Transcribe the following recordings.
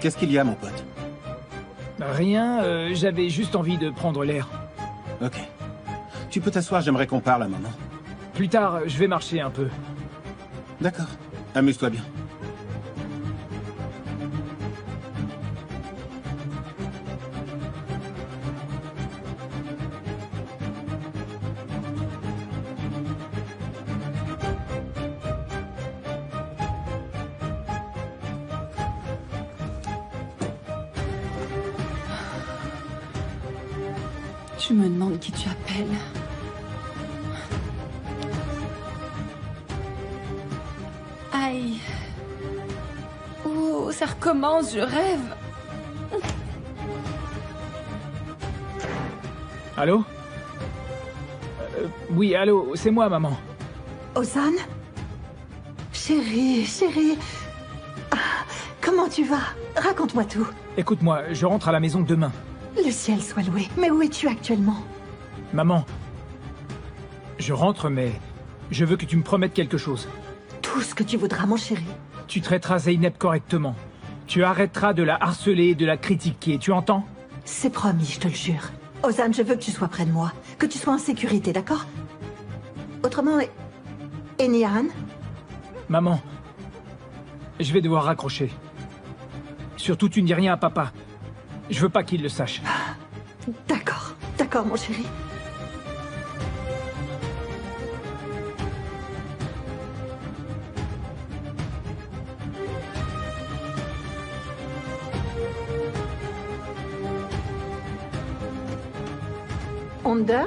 Qu'est-ce qu'il y a, mon pote? Rien, j'avais juste envie de prendre l'air. Ok. Tu peux t'asseoir, j'aimerais qu'on parle un moment. Plus tard, je vais marcher un peu. D'accord. Amuse-toi bien. Je me demande qui tu appelles. Aïe. Oh, ça recommence, je rêve. Allô? Oui, allô, c'est moi, maman. Ozan? Chérie, chérie. Ah, comment tu vas? Raconte-moi tout. Écoute-moi, je rentre à la maison demain. Le ciel soit loué. Mais où es-tu actuellement? Maman, je rentre, mais je veux que tu me promettes quelque chose. Tout ce que tu voudras, mon chéri. Tu traiteras Zeynep correctement. Tu arrêteras de la harceler et de la critiquer, tu entends? C'est promis, je te le jure. Ozan, je veux que tu sois près de moi. Que tu sois en sécurité, d'accord? Autrement, et Nihan? Maman, je vais devoir raccrocher. Surtout, tu ne dis rien à papa. Je veux pas qu'il le sache. D'accord, d'accord, mon chéri. Onder?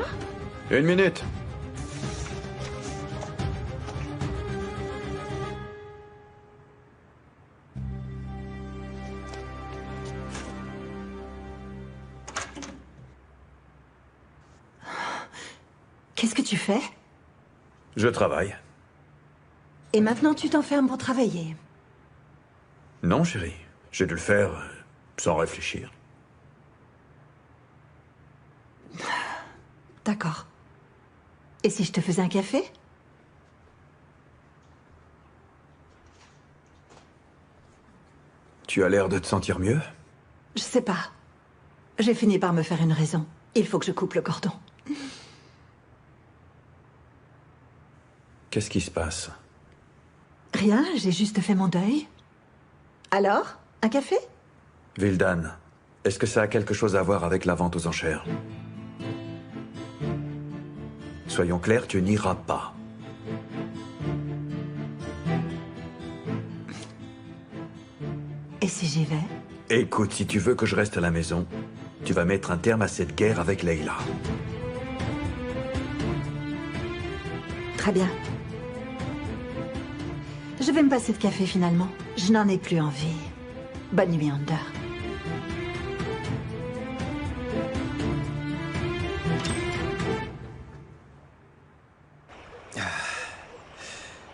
1 minute. Qu'est-ce que tu fais? Je travaille. Et maintenant tu t'enfermes pour travailler. Non, chérie. J'ai dû le faire sans réfléchir. D'accord. Et si je te faisais un café? Tu as l'air de te sentir mieux? Je sais pas. J'ai fini par me faire une raison. Il faut que je coupe le cordon. Qu'est-ce qui se passe? Rien, j'ai juste fait mon deuil. Alors, un café? Vildan, est-ce que ça a quelque chose à voir avec la vente aux enchères? Soyons clairs, tu n'iras pas. Et si j'y vais? Écoute, si tu veux que je reste à la maison, tu vas mettre un terme à cette guerre avec Leila. Très bien. Je vais me passer de café finalement. Je n'en ai plus envie. Bonne nuit, Onder.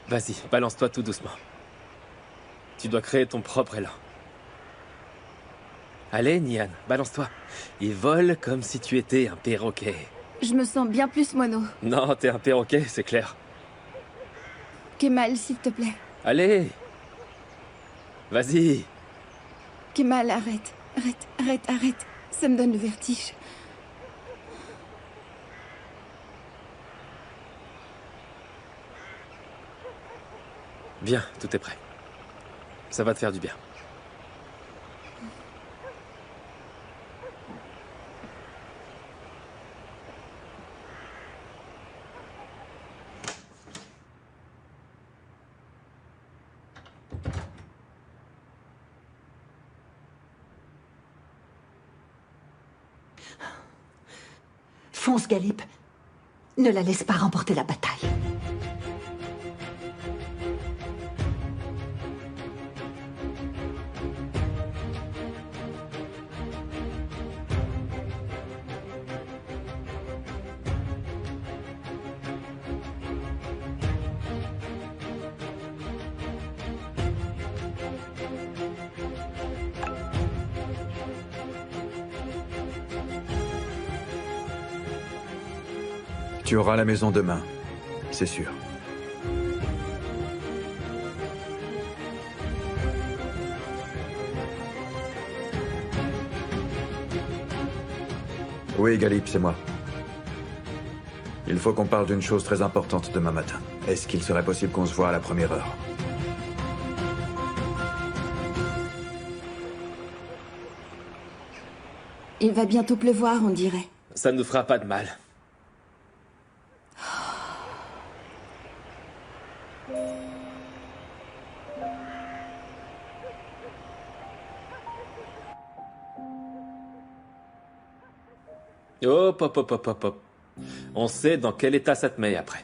Vas-y, balance-toi tout doucement. Tu dois créer ton propre élan. Allez, Nihan, balance-toi. Et vole comme si tu étais un perroquet. Je me sens bien plus mono. Non, t'es un perroquet, c'est clair. Kemal, s'il te plaît. Allez! Vas-y! Kemal, arrête. Arrête, arrête, arrête. Ça me donne le vertige. Bien, tout est prêt. Ça va te faire du bien. Fonce, Galip. Ne la laisse pas remporter la bataille. Tu auras la maison demain, c'est sûr. Oui, Galip, c'est moi. Il faut qu'on parle d'une chose très importante demain matin. Est-ce qu'il serait possible qu'on se voit à la première heure? Il va bientôt pleuvoir, on dirait. Ça ne nous fera pas de mal. Hop, hop, hop, hop, hop, hop. On sait dans quel état ça te met après.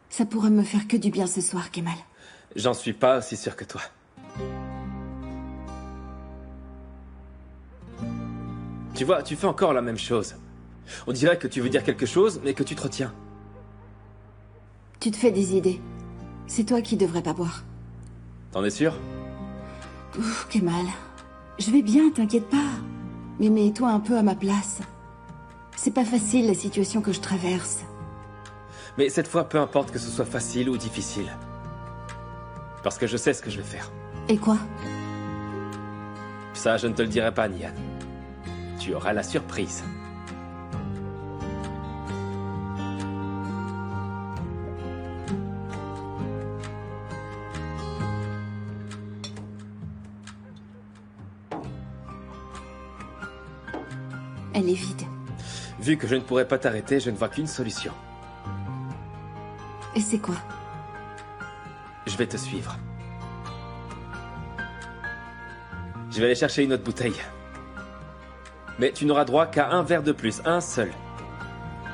Ça pourrait me faire que du bien ce soir, Kemal. J'en suis pas aussi sûr que toi. Tu vois, tu fais encore la même chose. On dirait que tu veux dire quelque chose, mais que tu te retiens. Tu te fais des idées. C'est toi qui devrais pas boire. T'en es sûr? Ouf, Kemal. Je vais bien, t'inquiète pas. Mais mets-toi un peu à ma place. C'est pas facile la situation que je traverse. Mais cette fois, peu importe que ce soit facile ou difficile. Parce que je sais ce que je vais faire. Et quoi? Ça, je ne te le dirai pas, Nian. Tu auras la surprise. Elle est vide. Vu que je ne pourrai pas t'arrêter, je ne vois qu'une solution. Et c'est quoi? Je vais te suivre. Je vais aller chercher une autre bouteille. Mais tu n'auras droit qu'à un verre de plus, un seul.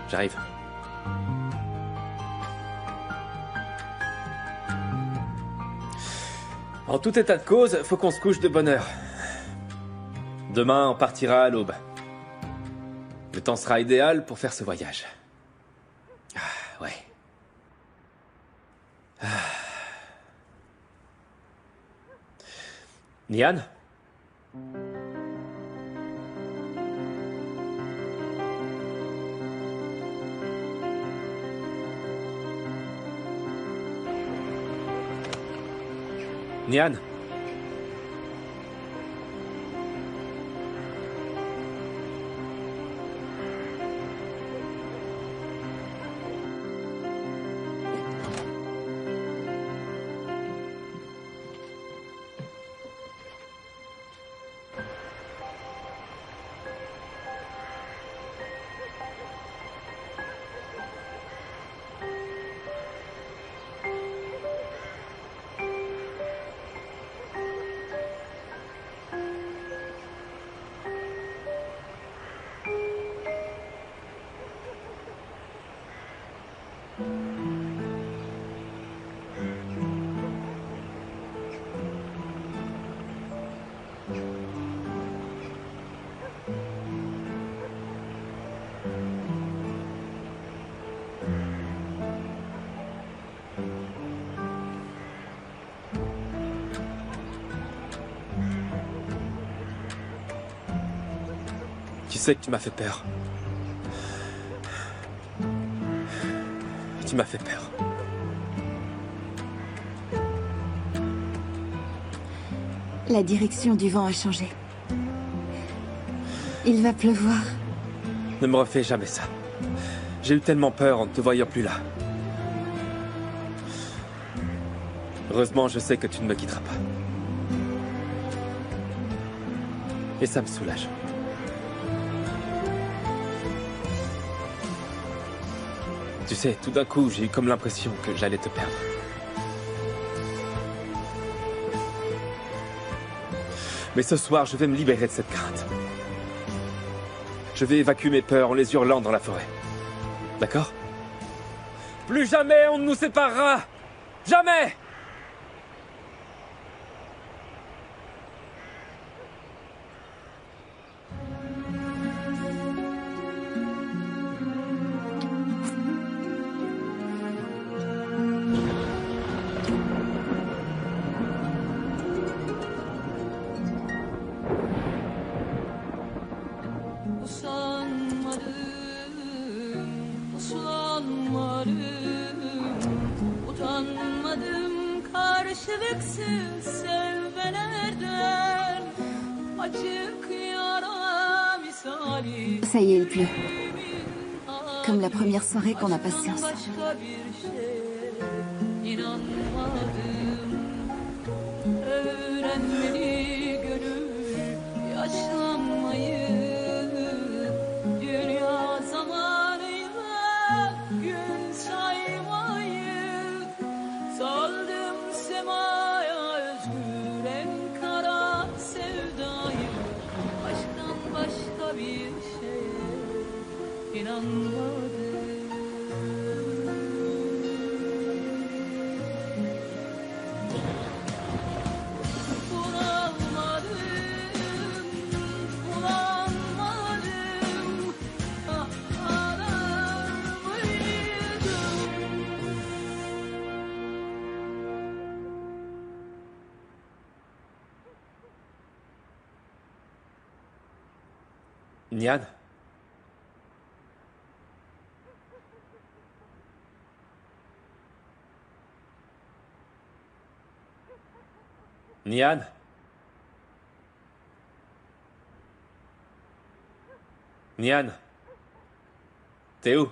J'arrive. En tout état de cause, faut qu'on se couche de bonne heure. Demain, on partira à l'aube. Le temps sera idéal pour faire ce voyage. Ah, ouais. Ah. Nian? Nian? Tu sais que tu m'as fait peur. Tu m'as fait peur. La direction du vent a changé. Il va pleuvoir. Ne me refais jamais ça. J'ai eu tellement peur en ne te voyant plus là. Heureusement, je sais que tu ne me quitteras pas. Et ça me soulage. Tu sais, tout d'un coup, j'ai eu comme l'impression que j'allais te perdre. Mais ce soir, je vais me libérer de cette crainte. Je vais évacuer mes peurs en les hurlant dans la forêt. D'accord? Plus jamais on ne nous séparera! Jamais! Utanmadım karşılıksız sevmelerden. Açık yara misal Ça y est, il pleut. Comme la première soirée qu'on a passée ensemble. başka bir şeye inanmadım. Öğrenmeli gönül yaşlanmayı. Dünya zamanıyla gün saymayı. Saldım semaya özgür en kara sevdayı. Aşktan başka bir şeye inanmadım. Bunalmadım, bulanmadım, arar mıydım? Nian? Nian? Nian? T'es où?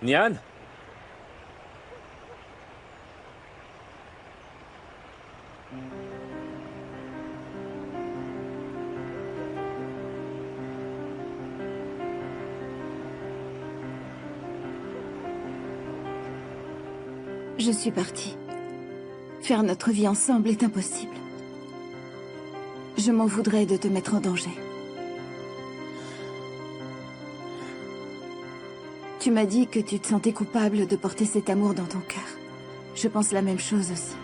Nian? Je suis partie. Faire notre vie ensemble est impossible. Je m'en voudrais de te mettre en danger. Tu m'as dit que tu te sentais coupable de porter cet amour dans ton cœur. Je pense la même chose aussi.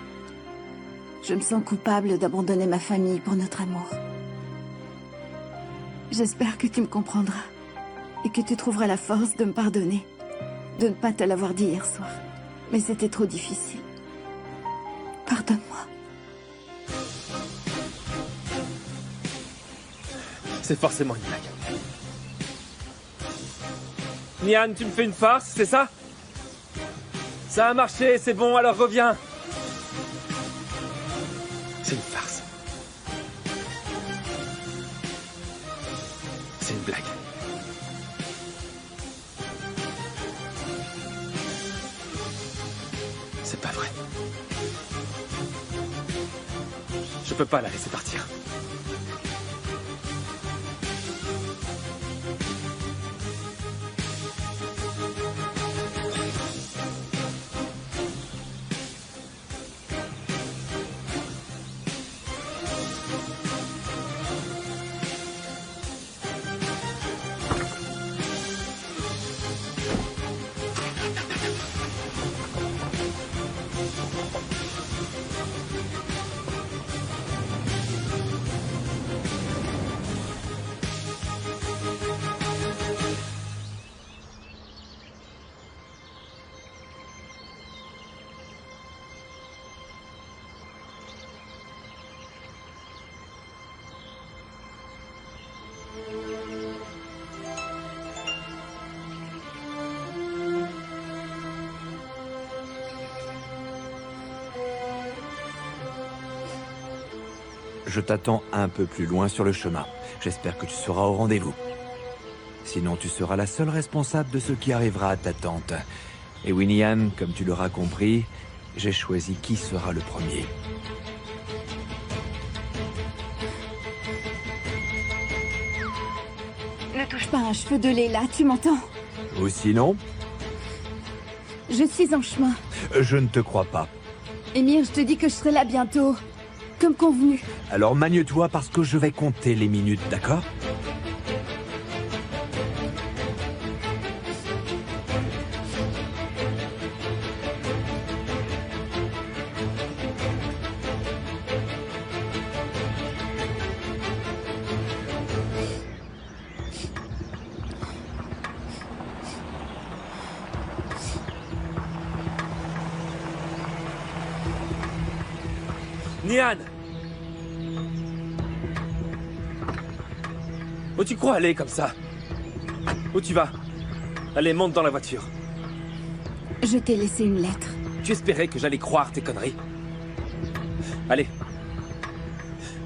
Je me sens coupable d'abandonner ma famille pour notre amour. J'espère que tu me comprendras et que tu trouveras la force de me pardonner, de ne pas te l'avoir dit hier soir. Mais c'était trop difficile. Pardonne-moi. C'est forcément une blague. Nian, tu me fais une farce, c'est ça? Ça a marché, c'est bon, alors reviens. C'est une farce. C'est une blague. C'est pas vrai. Je peux pas la laisser partir. Je t'attends un peu plus loin sur le chemin. J'espère que tu seras au rendez-vous. Sinon, tu seras la seule responsable de ce qui arrivera à ta tante. Et Winnie-Anne, comme tu l'auras compris, j'ai choisi qui sera le premier. Ne touche pas un cheveu de Leila, tu m'entends? Ou sinon, Je suis en chemin. je ne te crois pas. Émir, je te dis que je serai là bientôt. Comme convenu. Alors magne-toi parce que je vais compter les minutes, d'accord? Nian! Où tu crois aller comme ça? Où tu vas? Allez, monte dans la voiture. Je t'ai laissé une lettre. Tu espérais que j'allais croire tes conneries? Allez.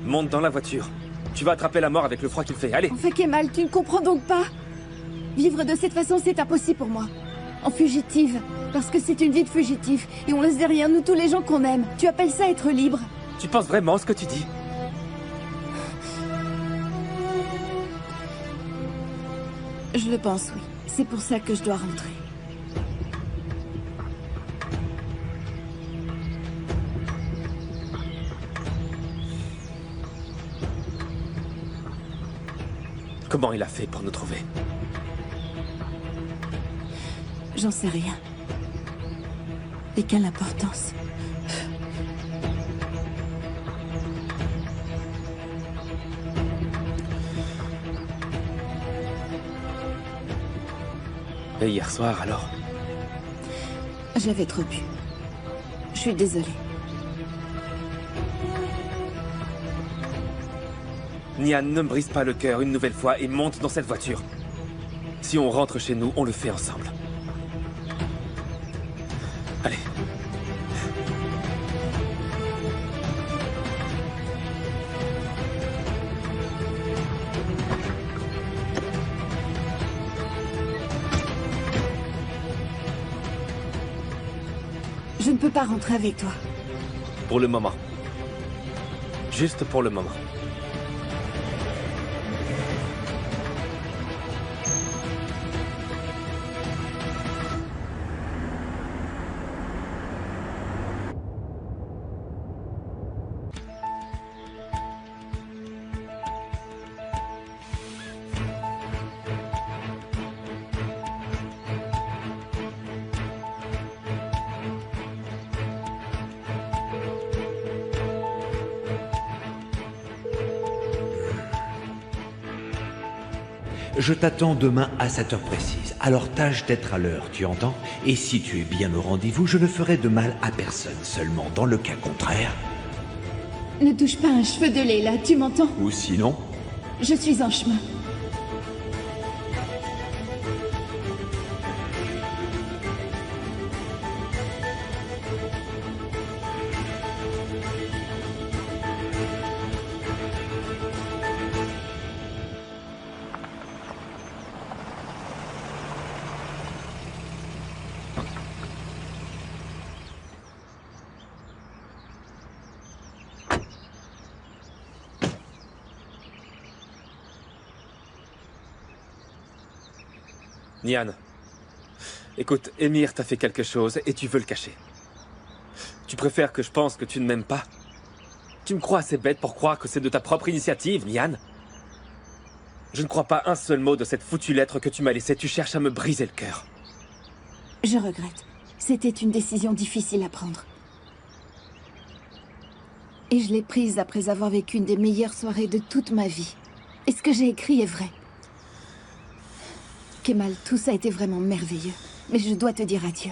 Monte dans la voiture. Tu vas attraper la mort avec le froid qu'il fait. Allez. Enfin, Kemal, tu ne comprends donc pas? Vivre de cette façon, c'est impossible pour moi. En fugitive. Parce que c'est une vie de fugitif. Et on laisse derrière nous tous les gens qu'on aime. Tu appelles ça être libre? Tu penses vraiment ce que tu dis? Je le pense, oui. C'est pour ça que je dois rentrer. Comment il a fait pour nous trouver? J'en sais rien. Et quelle importance? Et hier soir, alors? J'avais trop bu. Je suis désolée. Nian, ne me brise pas le cœur une nouvelle fois et monte dans cette voiture. Si on rentre chez nous, on le fait ensemble. Allez. Je ne peux pas rentrer avec toi. Pour le moment. Juste pour le moment. Je t'attends demain à cette heure précise. Alors tâche d'être à l'heure, tu entends? Et si tu es bien au rendez-vous, je ne ferai de mal à personne. Seulement, dans le cas contraire... Ne touche pas un cheveu de Leila, tu m'entends? Ou sinon... Je suis en chemin. Nian, écoute, Emir t'a fait quelque chose et tu veux le cacher. Tu préfères que je pense que tu ne m'aimes pas? Tu me crois assez bête pour croire que c'est de ta propre initiative, Nian? Je ne crois pas un seul mot de cette foutue lettre que tu m'as laissée. Tu cherches à me briser le cœur. Je regrette. C'était une décision difficile à prendre. Et je l'ai prise après avoir vécu une des meilleures soirées de toute ma vie. Et ce que j'ai écrit est vrai. Kemal, tout ça a été vraiment merveilleux. Mais je dois te dire adieu.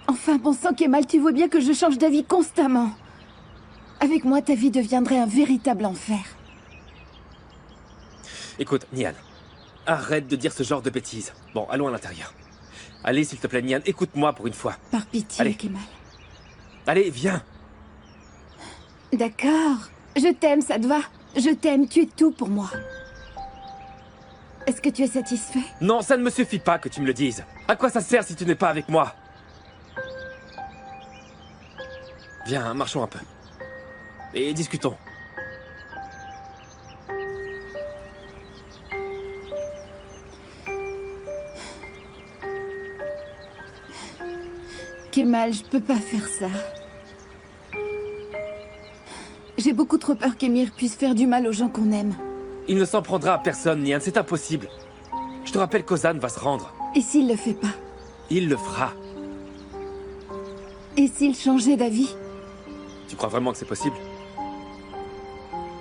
Enfin, bon sang, Kemal, tu vois bien que je change d'avis constamment. Avec moi, ta vie deviendrait un véritable enfer. Écoute, Nian, arrête de dire ce genre de bêtises. Bon, allons à l'intérieur. Allez, s'il te plaît, Nian, écoute-moi pour une fois. Par pitié, Allez. Kemal. Allez, viens. D'accord. Je t'aime, ça te va? Je t'aime, tu es tout pour moi. Est-ce que tu es satisfait? Non, ça ne me suffit pas que tu me le dises. À quoi ça sert si tu n'es pas avec moi? Viens, marchons un peu. Et discutons. Kemal, je peux pas faire ça. J'ai beaucoup trop peur qu'Emir puisse faire du mal aux gens qu'on aime. Il ne s'en prendra à personne, Nian, c'est impossible. Je te rappelle qu'Ozan va se rendre. Et s'il le fait pas? Il le fera. Et s'il changeait d'avis? Tu crois vraiment que c'est possible?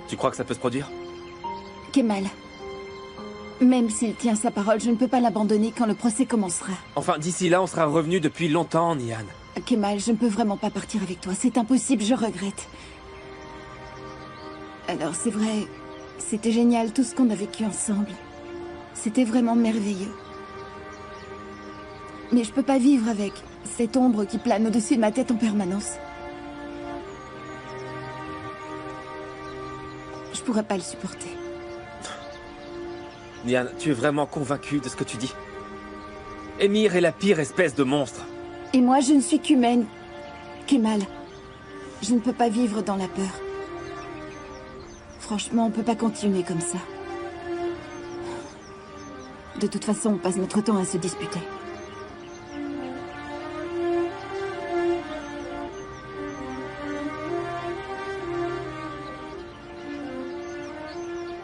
Tu crois que ça peut se produire? Kemal, même s'il tient sa parole, je ne peux pas l'abandonner quand le procès commencera. Enfin, d'ici là, on sera revenu depuis longtemps, Nian. Kemal, je ne peux vraiment pas partir avec toi. C'est impossible, je regrette. Alors c'est vrai, c'était génial tout ce qu'on a vécu ensemble. C'était vraiment merveilleux. Mais je peux pas vivre avec cette ombre qui plane au-dessus de ma tête en permanence. Je pourrais pas le supporter. Nian, tu es vraiment convaincue de ce que tu dis? Émir est la pire espèce de monstre. Et moi, je ne suis qu'humaine. Kemal, je ne peux pas vivre dans la peur. Franchement, on peut pas continuer comme ça. De toute façon, on passe notre temps à se disputer.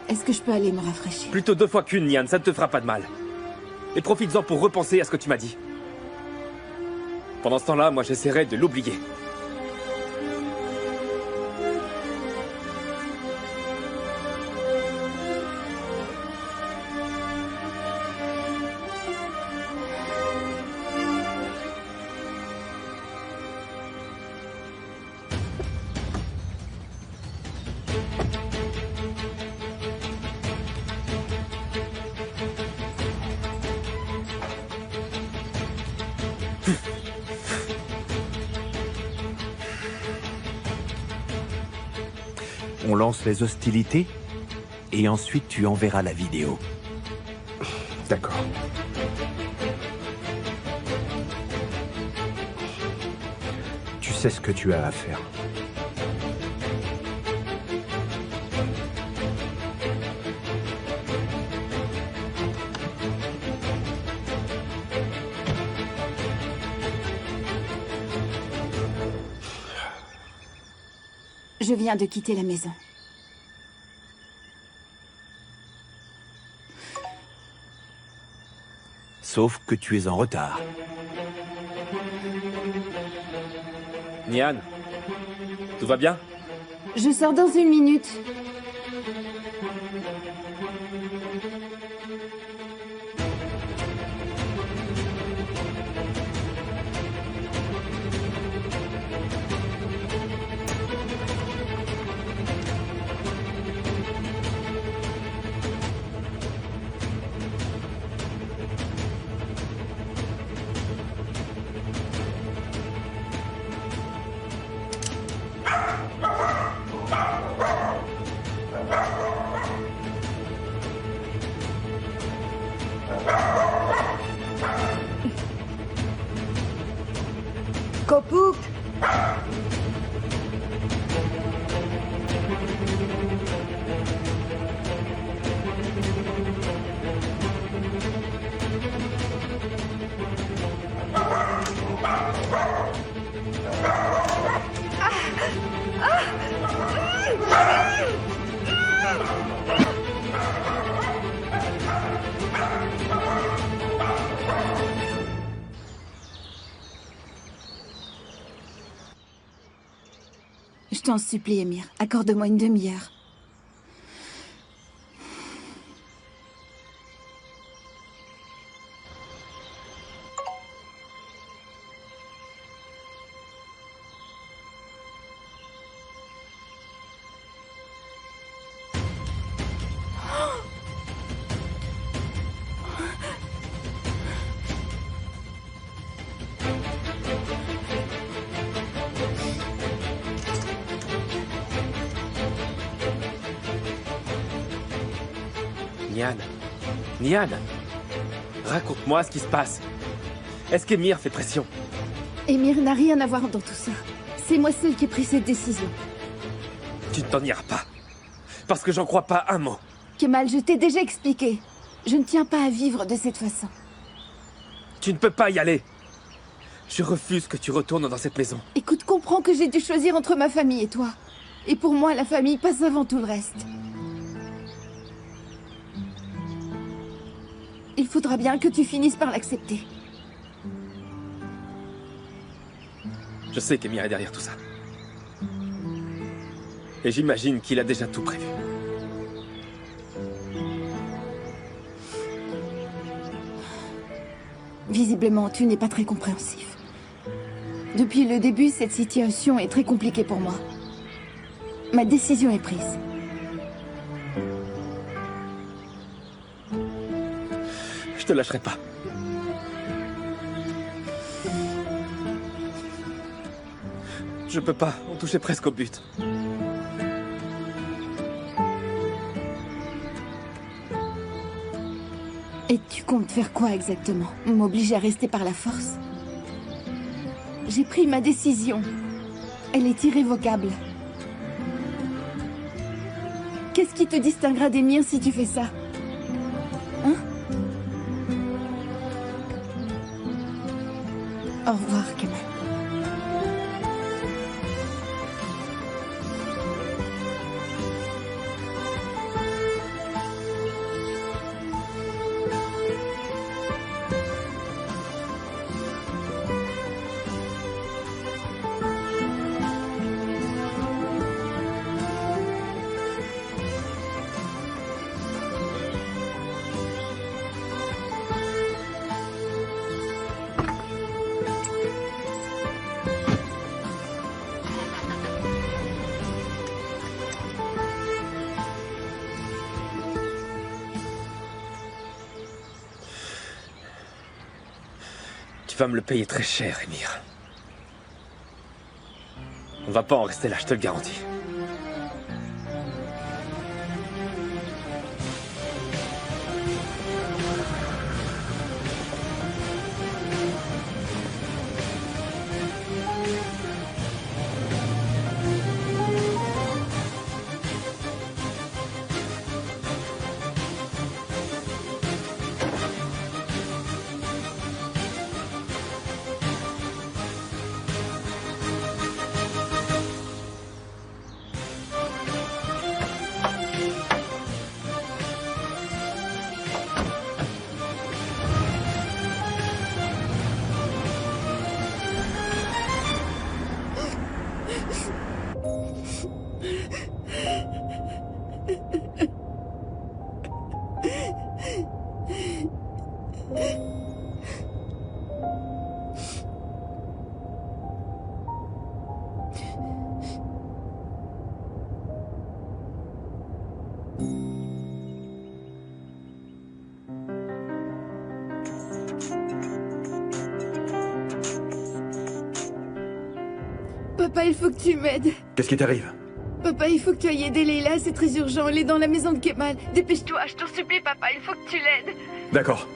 Est-ce que je peux aller me rafraîchir? Plutôt 2 fois qu'une, Nian, ça ne te fera pas de mal. Et profites-en pour repenser à ce que tu m'as dit. Pendant ce temps-là, moi j'essaierai de l'oublier. On lance les hostilités et ensuite tu enverras la vidéo. D'accord. Tu sais ce que tu as à faire. Je viens de quitter la maison. Sauf que tu es en retard. Nian, tout va bien? Je sors dans 1 minute. Kopuk! Je t'en supplie, Émir. Accorde-moi une demi-heure. Nian, Nian, raconte-moi ce qui se passe. Est-ce qu'Émir fait pression? Émir n'a rien à voir dans tout ça. C'est moi seule qui ai pris cette décision. Tu ne t'en iras pas. Parce que j'en crois pas un mot. Kemal, je t'ai déjà expliqué. Je ne tiens pas à vivre de cette façon. Tu ne peux pas y aller. Je refuse que tu retournes dans cette maison. Écoute, comprends que j'ai dû choisir entre ma famille et toi. Et pour moi, la famille passe avant tout le reste. Il faudra bien que tu finisses par l'accepter. Je sais qu'Émir est derrière tout ça. Et j'imagine qu'il a déjà tout prévu. Visiblement, tu n'es pas très compréhensif. Depuis le début, cette situation est très compliquée pour moi. Ma décision est prise. Je te lâcherai pas. Je peux pas, on touchait presque au but. Et tu comptes faire quoi exactement? M'obliger à rester par la force? J'ai pris ma décision. Elle est irrévocable. Qu'est-ce qui te distinguera des miens si tu fais ça? Hein? Au revoir, Kemal. Tu vas me le payer très cher, Émir. On va pas en rester là, je te le garantis. Papa, il faut que tu m'aides. Qu'est-ce qui t'arrive? Papa, il faut que tu ailles aider Leila, c'est très urgent. Elle est dans la maison de Kemal. Dépêche-toi, je t'en supplie, papa, il faut que tu l'aides. D'accord.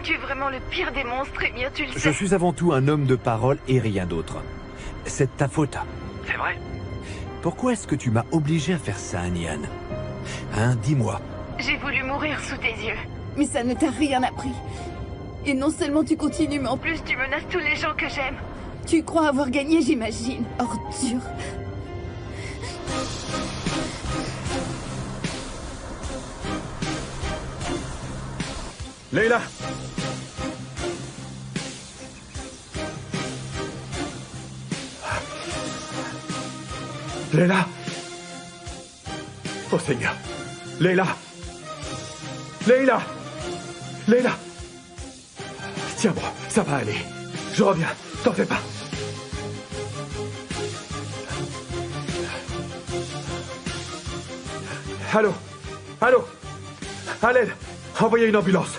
Tu es vraiment le pire des monstres, Émir, tu le sais. Je suis avant tout un homme de parole et rien d'autre. C'est de ta faute. C'est vrai? Pourquoi est-ce que tu m'as obligé à faire ça, Nian? Hein, dis-moi. J'ai voulu mourir sous tes yeux. Mais ça ne t'a rien appris. Et non seulement tu continues, mais en plus tu menaces tous les gens que j'aime. Tu crois avoir gagné, j'imagine. Ordure. Leila! Leila! Oh Seigneur! Leila! Leila! Leila! Tiens-moi, ça va aller. Je reviens, t'en fais pas. Allô? Allô? À l'aide! Envoyez une ambulance!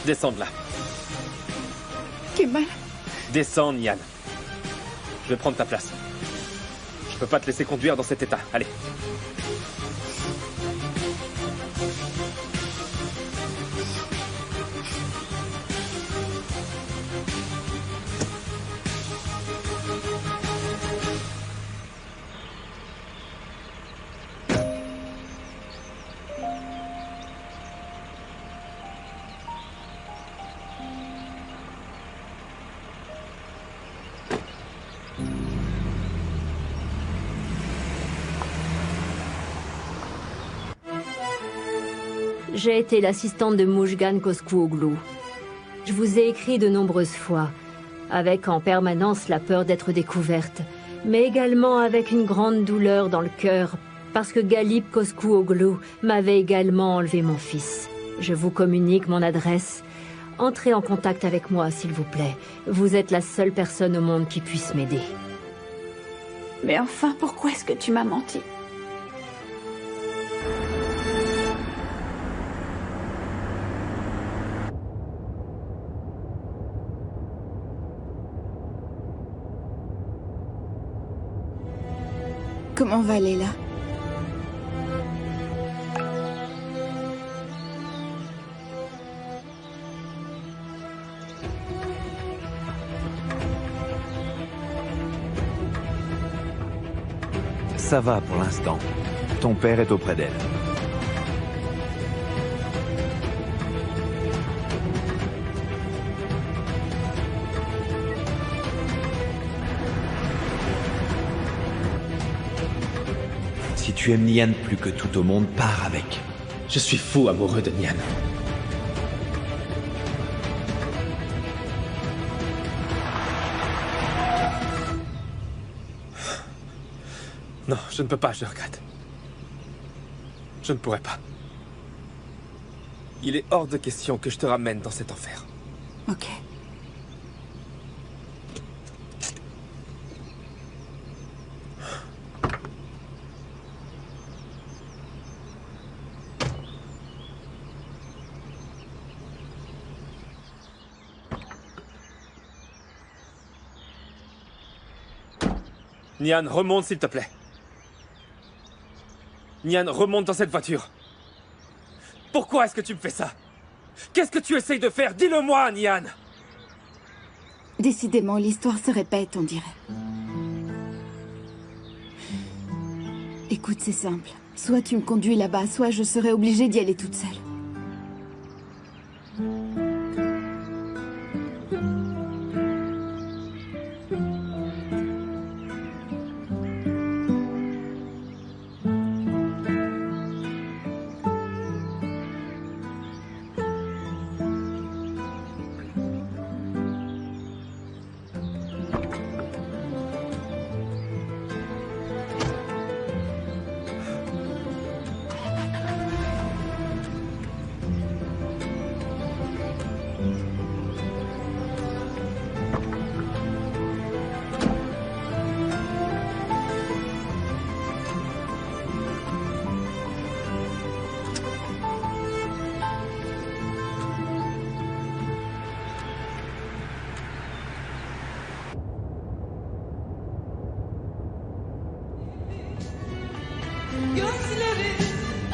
Descends de là. Kemal, Descends, Nian. Je vais prendre ta place. Je peux pas te laisser conduire dans cet état. Allez. J'ai été l'assistante de Mujgan Koskuoglu. Je vous ai écrit de nombreuses fois, avec en permanence la peur d'être découverte, mais également avec une grande douleur dans le cœur, parce que Galip Koskuoglu m'avait également enlevé mon fils. Je vous communique mon adresse. Entrez en contact avec moi, s'il vous plaît. Vous êtes la seule personne au monde qui puisse m'aider. Mais enfin, pourquoi est-ce que tu m'as menti? Comment va Leila? Ça va pour l'instant. Ton père est auprès d'elle. Si tu aimes Nian plus que tout au monde, pars avec. Je suis fou amoureux de Nian. Non, je ne peux pas, je le regrette. Je ne pourrai pas. Il est hors de question que je te ramène dans cet enfer. Ok. Nian, remonte s'il te plaît. Nian, remonte dans cette voiture. Pourquoi est-ce que tu me fais ça? Qu'est-ce que tu essayes de faire? Dis-le-moi, Nian! Décidément, l'histoire se répète, on dirait. Écoute, c'est simple. Soit tu me conduis là-bas, soit je serai obligée d'y aller toute seule. Gözleri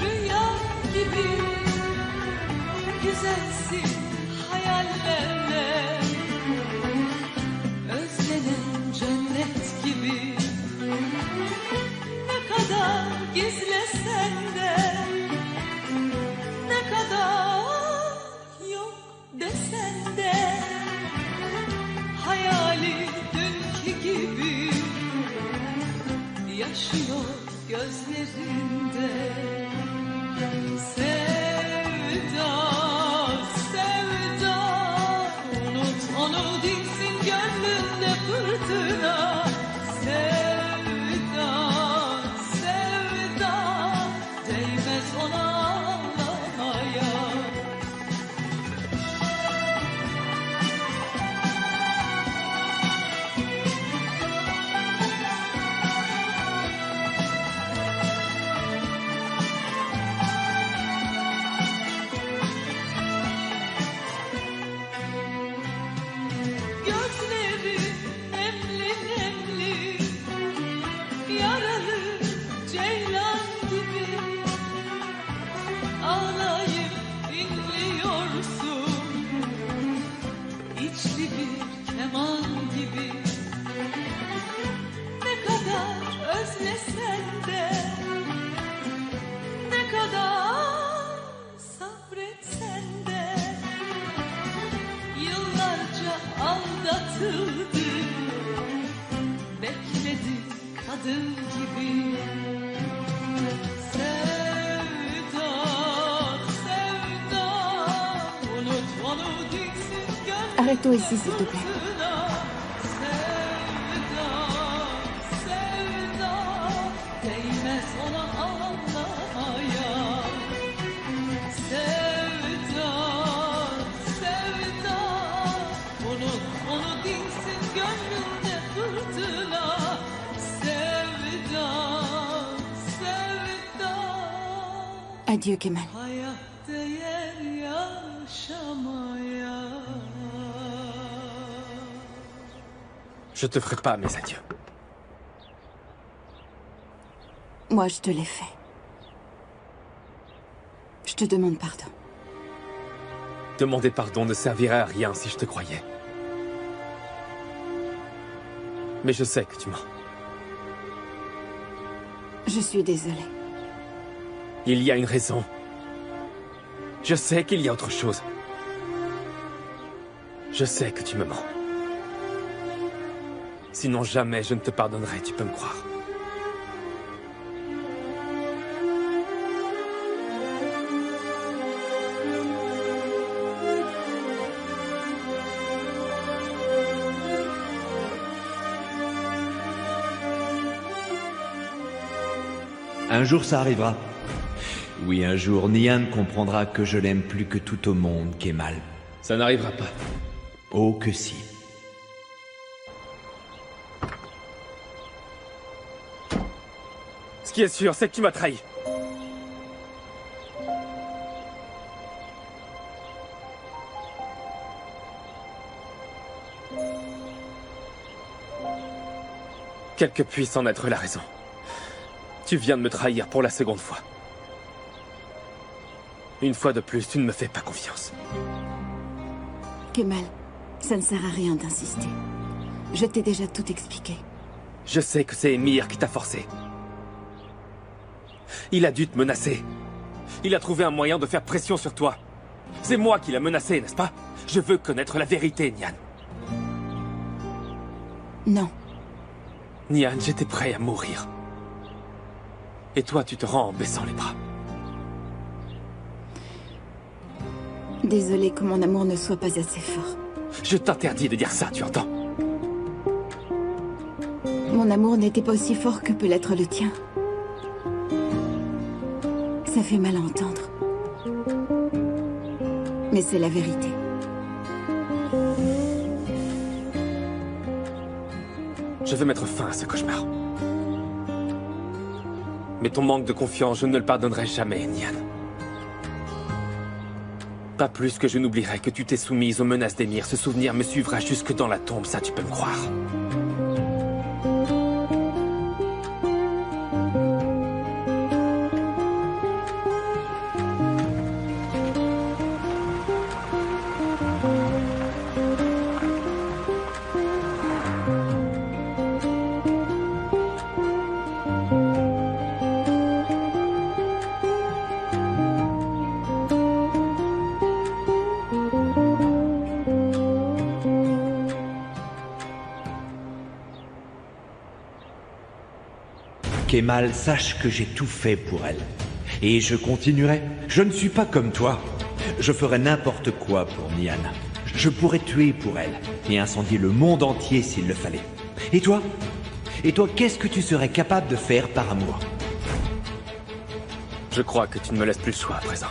rüya gibi güzelsin hayallerle özlenen cennet gibi ne kadar gizlesen de ne kadar yok desen de hayali dünkü gibi yaşıyor gözlerinde. Sevda, sevda, unut onu dinsin gönlünde fırtına. Sevda, sevda, değmez ona ağlamaya. Gözleri nemli nemli, yaralı ceylan gibi ağlayıp inliyorsun, içli bir keman gibi. Ne kadar özlesen de, ne kadar sabretsen de, yıllarca aldatıldı, bekledi kadın gibi. Sevda, sevda, Arrête-toi ici, s'il te plaît. Adieu, Kemal. Je te ferai pas mes adieux. Moi, je te l'ai fait. Je te demande pardon. Demander pardon ne servirait à rien si je te croyais. Mais je sais que tu mens. Je suis désolée. Il y a une raison. Je sais qu'il y a autre chose. Je sais que tu me mens. Sinon jamais je ne te pardonnerai, tu peux me croire. Un jour ça arrivera. Oui, un jour, Nian comprendra que je l'aime plus que tout au monde, Kemal. Ça n'arrivera pas. Oh que si. Ce qui est sûr, c'est que tu m'as trahi. Quelle que puisse en être la raison. Tu viens de me trahir pour la seconde fois. Une fois de plus, tu ne me fais pas confiance. Kemal, ça ne sert à rien d'insister. Je t'ai déjà tout expliqué. Je sais que c'est Emir qui t'a forcé. Il a dû te menacer. Il a trouvé un moyen de faire pression sur toi. C'est moi qui l'ai menacé, n'est-ce pas? Je veux connaître la vérité, Nian. Non. Nian, j'étais prêt à mourir. Et toi, tu te rends en baissant les bras. Désolée que mon amour ne soit pas assez fort. Je t'interdis de dire ça, tu entends? Mon amour n'était pas aussi fort que peut l'être le tien. Ça fait mal à entendre. Mais c'est la vérité. Je vais mettre fin à ce cauchemar. Mais ton manque de confiance, je ne le pardonnerai jamais, Nian. Pas plus que je n'oublierai que tu t'es soumise aux menaces d'Emir. Ce souvenir me suivra jusque dans la tombe, ça tu peux me croire. Kemal, sache que j'ai tout fait pour elle. Et je continuerai. Je ne suis pas comme toi. Je ferai n'importe quoi pour Nian. Je pourrais tuer pour elle et incendier le monde entier s'il le fallait. Et toi? Et toi, qu'est-ce que tu serais capable de faire par amour? Je crois que tu ne me laisses plus le choix à présent.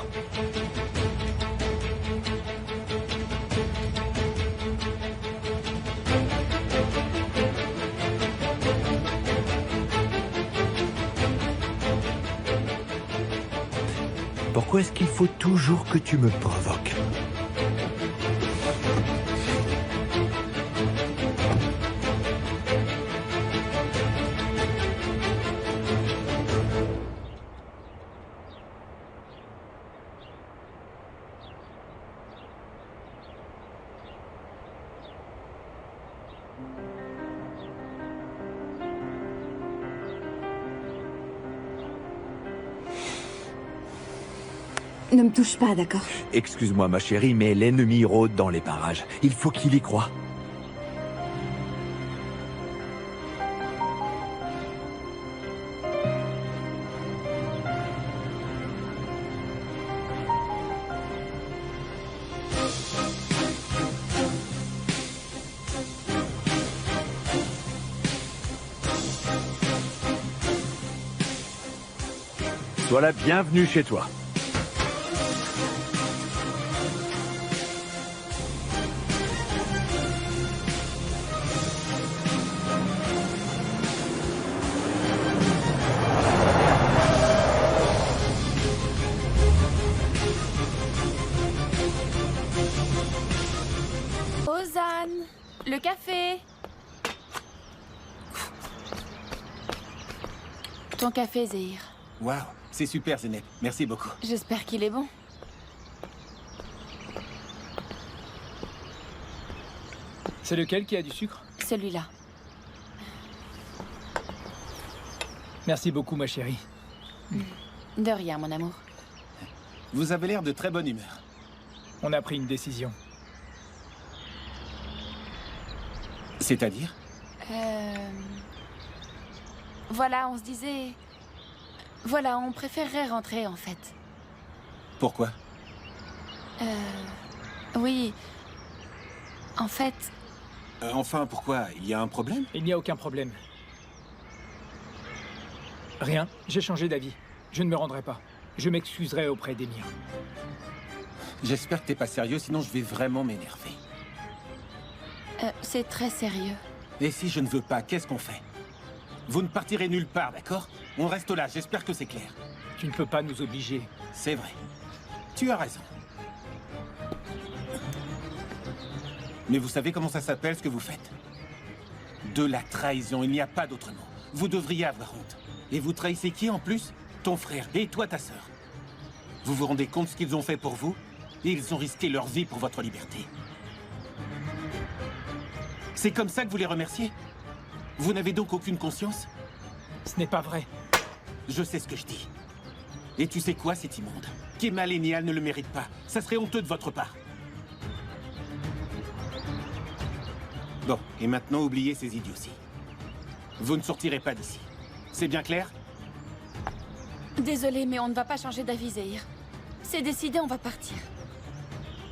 Pourquoi est-ce qu'il faut toujours que tu me provoques? Ne me touche pas, d'accord? Excuse-moi ma chérie, mais l'ennemi rôde dans les parages. Il faut qu'il y croie. Sois la bienvenue chez toi. Ozan, le café. Ton café, Zéhir. Waouh, c'est super, Zeynep. Merci beaucoup. J'espère qu'il est bon. C'est lequel qui a du sucre? Celui-là. Merci beaucoup, ma chérie. De rien, mon amour. Vous avez l'air de très bonne humeur. On a pris une décision. C'est-à-dire? Voilà, on se disait... Voilà, on préférerait rentrer, en fait. Pourquoi? Oui... En fait... Enfin, pourquoi? Il y a un problème? Il n'y a aucun problème. Rien, j'ai changé d'avis. Je ne me rendrai pas. Je m'excuserai auprès d'Emir. J'espère que t'es pas sérieux, sinon je vais vraiment m'énerver. c'est très sérieux. Et si je ne veux pas, qu'est-ce qu'on fait? Vous ne partirez nulle part, d'accord? On reste là, j'espère que c'est clair. Tu ne peux pas nous obliger. C'est vrai. Tu as raison. Mais vous savez comment ça s'appelle, ce que vous faites? De la trahison, il n'y a pas d'autre mot. Vous devriez avoir honte. Et vous trahissez qui en plus? Ton frère et toi ta sœur. Vous vous rendez compte de ce qu'ils ont fait pour vous? Ils ont risqué leur vie pour votre liberté. C'est comme ça que vous les remerciez? Vous n'avez donc aucune conscience? Ce n'est pas vrai. Je sais ce que je dis. Et tu sais quoi, c'est immonde. Kemal et Niall ne le méritent pas. Ça serait honteux de votre part. Bon, et maintenant oubliez ces idioties. Vous ne sortirez pas d'ici. C'est bien clair? Désolée, mais on ne va pas changer d'avis, Zéhir. C'est décidé, on va partir.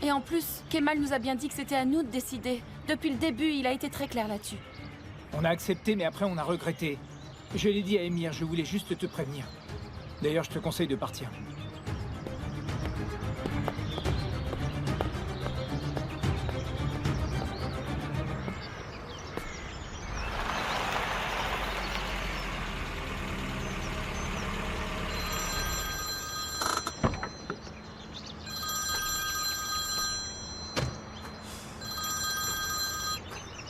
Et en plus, Kemal nous a bien dit que c'était à nous de décider. Depuis le début, il a été très clair là-dessus. On a accepté, mais après on a regretté. Je l'ai dit à Emir, je voulais juste te prévenir. D'ailleurs, je te conseille de partir.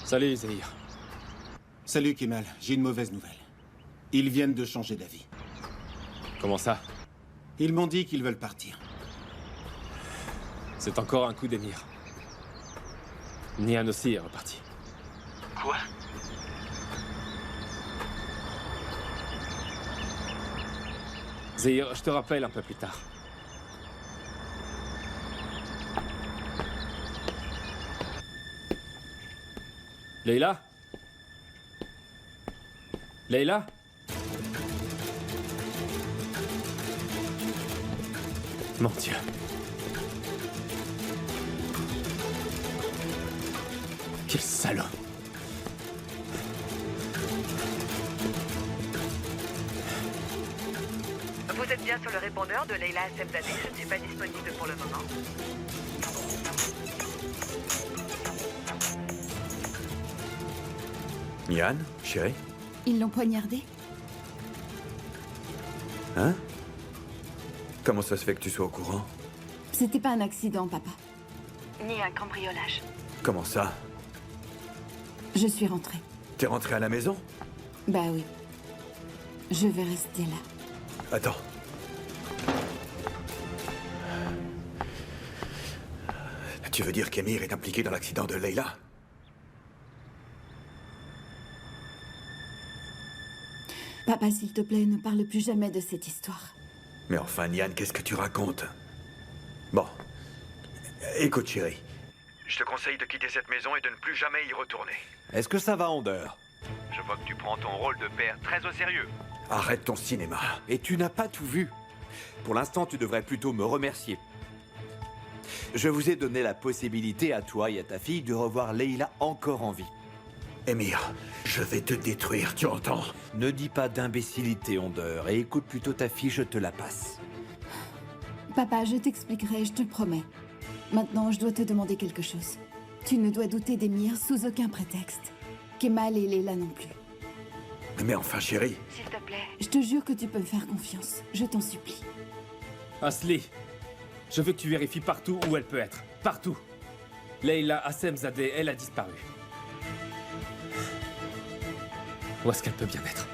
Salut, Zéhir. Salut Kemal, j'ai une mauvaise nouvelle. Ils viennent de changer d'avis. Comment ça? Ils m'ont dit qu'ils veulent partir. C'est encore un coup d'Emir. Nihan aussi est reparti. Quoi? Zéhir, je te rappelle un peu plus tard. Leïla? Leïla? Mon Dieu. Quel salaud. Vous êtes bien sur le répondeur de Leïla Semzadeh. Je ne suis pas disponible pour le moment. Nihan, chérie? Ils l'ont poignardé? Hein? Comment ça se fait que tu sois au courant? C'était pas un accident, papa. Ni un cambriolage. Comment ça? Je suis rentrée. T'es rentré à la maison? Bah oui. Je vais rester là. Attends. Tu veux dire qu'Emir est impliqué dans l'accident de Leïla? Papa, s'il te plaît, ne parle plus jamais de cette histoire. Mais enfin, Nihan, qu'est-ce que tu racontes? Bon. Écoute, chérie. Je te conseille de quitter cette maison et de ne plus jamais y retourner. Est-ce que ça va, Onder? Je vois que tu prends ton rôle de père très au sérieux. Arrête ton cinéma. Et tu n'as pas tout vu. Pour l'instant, tu devrais plutôt me remercier. Je vous ai donné la possibilité à toi et à ta fille de revoir Leïla encore en vie. Émir, je vais te détruire, tu entends? Ne dis pas d'imbécilité, Ondeur, et écoute plutôt ta fille, je te la passe. Papa, je t'expliquerai, je te le promets. Maintenant, je dois te demander quelque chose. Tu ne dois douter d'Émir sous aucun prétexte. Kemal et Leila non plus. Mais enfin, chérie. S'il te plaît. Je te jure que tu peux me faire confiance. Je t'en supplie. Asli, je veux que tu vérifies partout où elle peut être. Partout. Leila Hassemzadeh, elle a disparu. Où est-ce qu'elle peut bien être?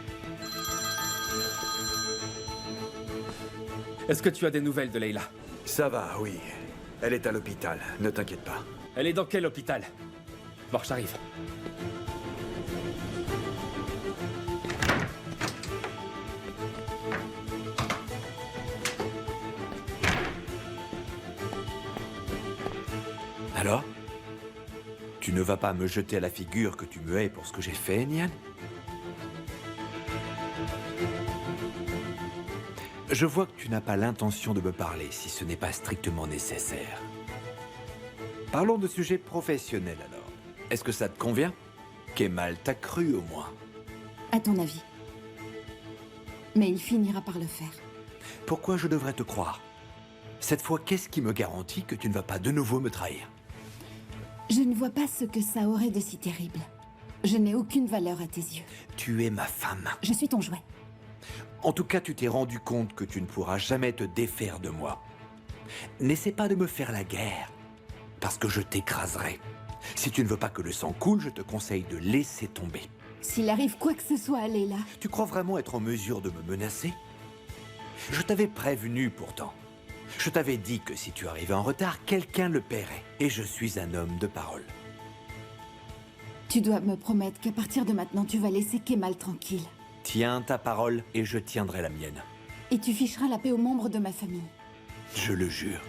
Est-ce que tu as des nouvelles de Leila? Ça va, oui. Elle est à l'hôpital, ne t'inquiète pas. Elle est dans quel hôpital? Bon, j'arrive. Alors? Tu ne vas pas me jeter à la figure que tu me hais pour ce que j'ai fait, Nian? Je vois que tu n'as pas l'intention de me parler si ce n'est pas strictement nécessaire. Parlons de sujets professionnels alors. Est-ce que ça te convient? Kemal t'a cru au moins. À ton avis. Mais il finira par le faire. Pourquoi je devrais te croire? Cette fois, qu'est-ce qui me garantit que tu ne vas pas de nouveau me trahir? Je ne vois pas ce que ça aurait de si terrible. Je n'ai aucune valeur à tes yeux. Tu es ma femme. Je suis ton jouet. En tout cas, tu t'es rendu compte que tu ne pourras jamais te défaire de moi. N'essaie pas de me faire la guerre, parce que je t'écraserai. Si tu ne veux pas que le sang coule, je te conseille de laisser tomber. S'il arrive quoi que ce soit à Leila... Tu crois vraiment être en mesure de me menacer? Je t'avais prévenu pourtant. Je t'avais dit que si tu arrivais en retard, quelqu'un le paierait. Et je suis un homme de parole. Tu dois me promettre qu'à partir de maintenant, tu vas laisser Kemal tranquille. Tiens ta parole et je tiendrai la mienne. Et tu ficheras la paix aux membres de ma famille. Je le jure.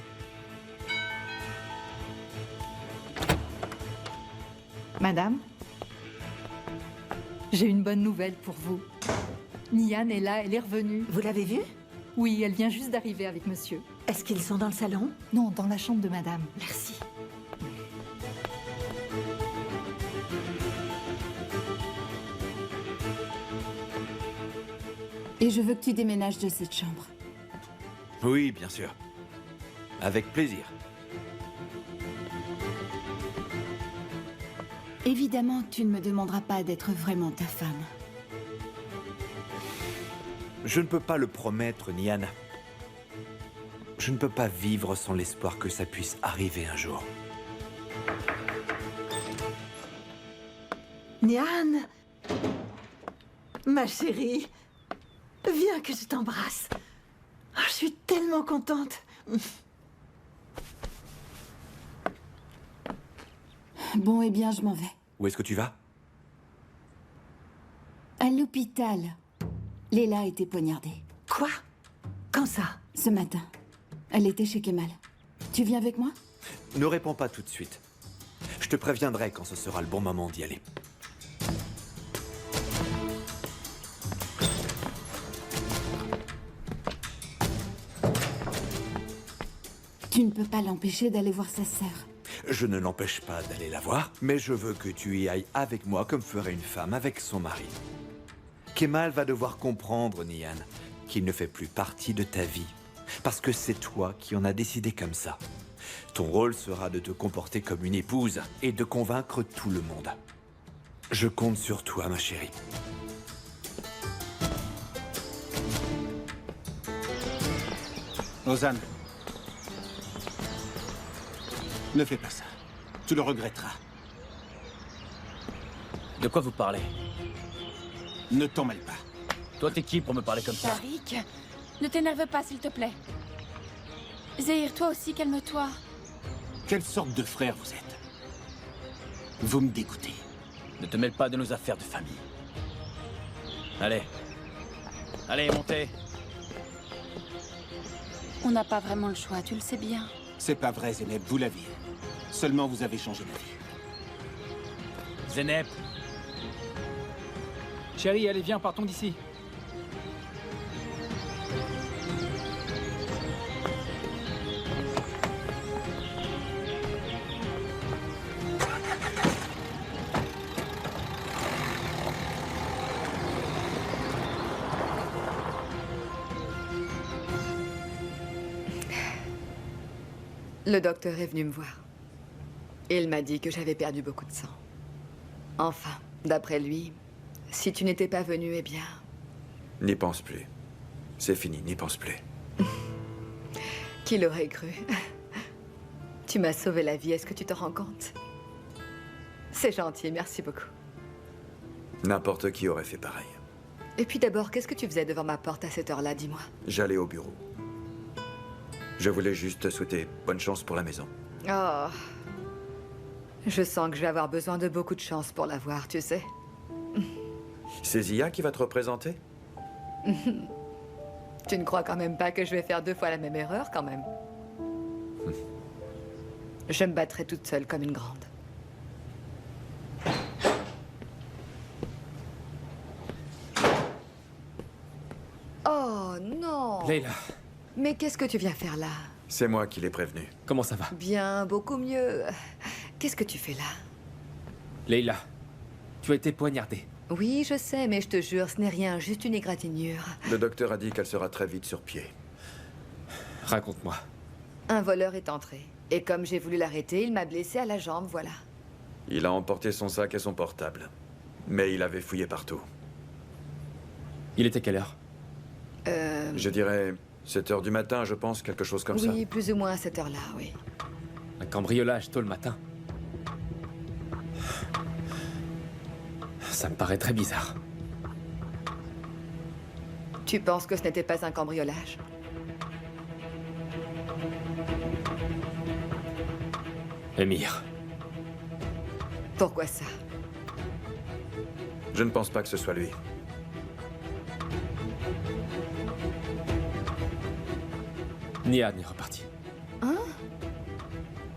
Madame, j'ai une bonne nouvelle pour vous. Nian est là, elle est revenue. Vous l'avez vue? Oui, elle vient juste d'arriver avec monsieur. Est-ce qu'ils sont dans le salon? Non, dans la chambre de madame. Merci. Et je veux que tu déménages de cette chambre. Oui, bien sûr. Avec plaisir. Évidemment, tu ne me demanderas pas d'être vraiment ta femme. Je ne peux pas le promettre, Nian. Je ne peux pas vivre sans l'espoir que ça puisse arriver un jour. Nian, ma chérie, viens que je t'embrasse. Oh, je suis tellement contente. Bon, eh bien, je m'en vais. Où est-ce que tu vas? À l'hôpital. Leila a été poignardée. Quoi? Quand ça? Ce matin. Elle était chez Kemal. Tu viens avec moi? Ne réponds pas tout de suite. Je te préviendrai quand ce sera le bon moment d'y aller. Tu ne peux pas l'empêcher d'aller voir sa sœur. Je ne l'empêche pas d'aller la voir, mais je veux que tu y ailles avec moi comme ferait une femme avec son mari. Kemal va devoir comprendre, Nian, qu'il ne fait plus partie de ta vie. Parce que c'est toi qui en as décidé comme ça. Ton rôle sera de te comporter comme une épouse et de convaincre tout le monde. Je compte sur toi, ma chérie. Ozan, ne fais pas ça. Tu le regretteras. De quoi vous parlez? Ne t'en mêle pas. Toi, t'es qui pour me parler comme ça? Tariq, ne t'énerve pas, s'il te plaît. Zahir, toi aussi, calme-toi. Quelle sorte de frère vous êtes? Vous me dégoûtez. Ne te mêle pas de nos affaires de famille. Allez. Allez, montez. On n'a pas vraiment le choix, tu le sais bien. C'est pas vrai, Zeynep, vous l'aviez. Seulement vous avez changé d'avis. Zeynep. Chérie, allez, viens, partons d'ici. Le docteur est venu me voir. Il m'a dit que j'avais perdu beaucoup de sang. Enfin, d'après lui, si tu n'étais pas venu, eh bien... N'y pense plus. C'est fini, n'y pense plus. Qui l'aurait cru? Tu m'as sauvé la vie, est-ce que tu te rends compte? C'est gentil, merci beaucoup. N'importe qui aurait fait pareil. Et puis d'abord, qu'est-ce que tu faisais devant ma porte à cette heure-là, dis-moi? J'allais au bureau. Je voulais juste te souhaiter bonne chance pour la maison. Oh... Je sens que je vais avoir besoin de beaucoup de chance pour l'avoir, tu sais. C'est Zia qui va te représenter? Tu ne crois quand même pas que je vais faire 2 fois la même erreur, quand même? Je me battrai toute seule comme une grande. Oh non! Leila. Mais qu'est-ce que tu viens faire là? C'est moi qui l'ai prévenu. Comment ça va? Bien, beaucoup mieux. Qu'est-ce que tu fais là? Leila, tu as été poignardée. Oui, je sais, mais je te jure, ce n'est rien, juste une égratignure. Le docteur a dit qu'elle sera très vite sur pied. Raconte-moi. Un voleur est entré. Et comme j'ai voulu l'arrêter, il m'a blessé à la jambe, voilà. Il a emporté son sac et son portable. Mais il avait fouillé partout. Il était quelle heure? Je dirais 7 heures du matin, je pense, quelque chose comme ça. Oui, plus ou moins à cette heure-là, oui. Un cambriolage tôt le matin. Ça me paraît très bizarre. Tu penses que ce n'était pas un cambriolage? Émir. Pourquoi ça? Je ne pense pas que ce soit lui. Nihan est repartie. Hein?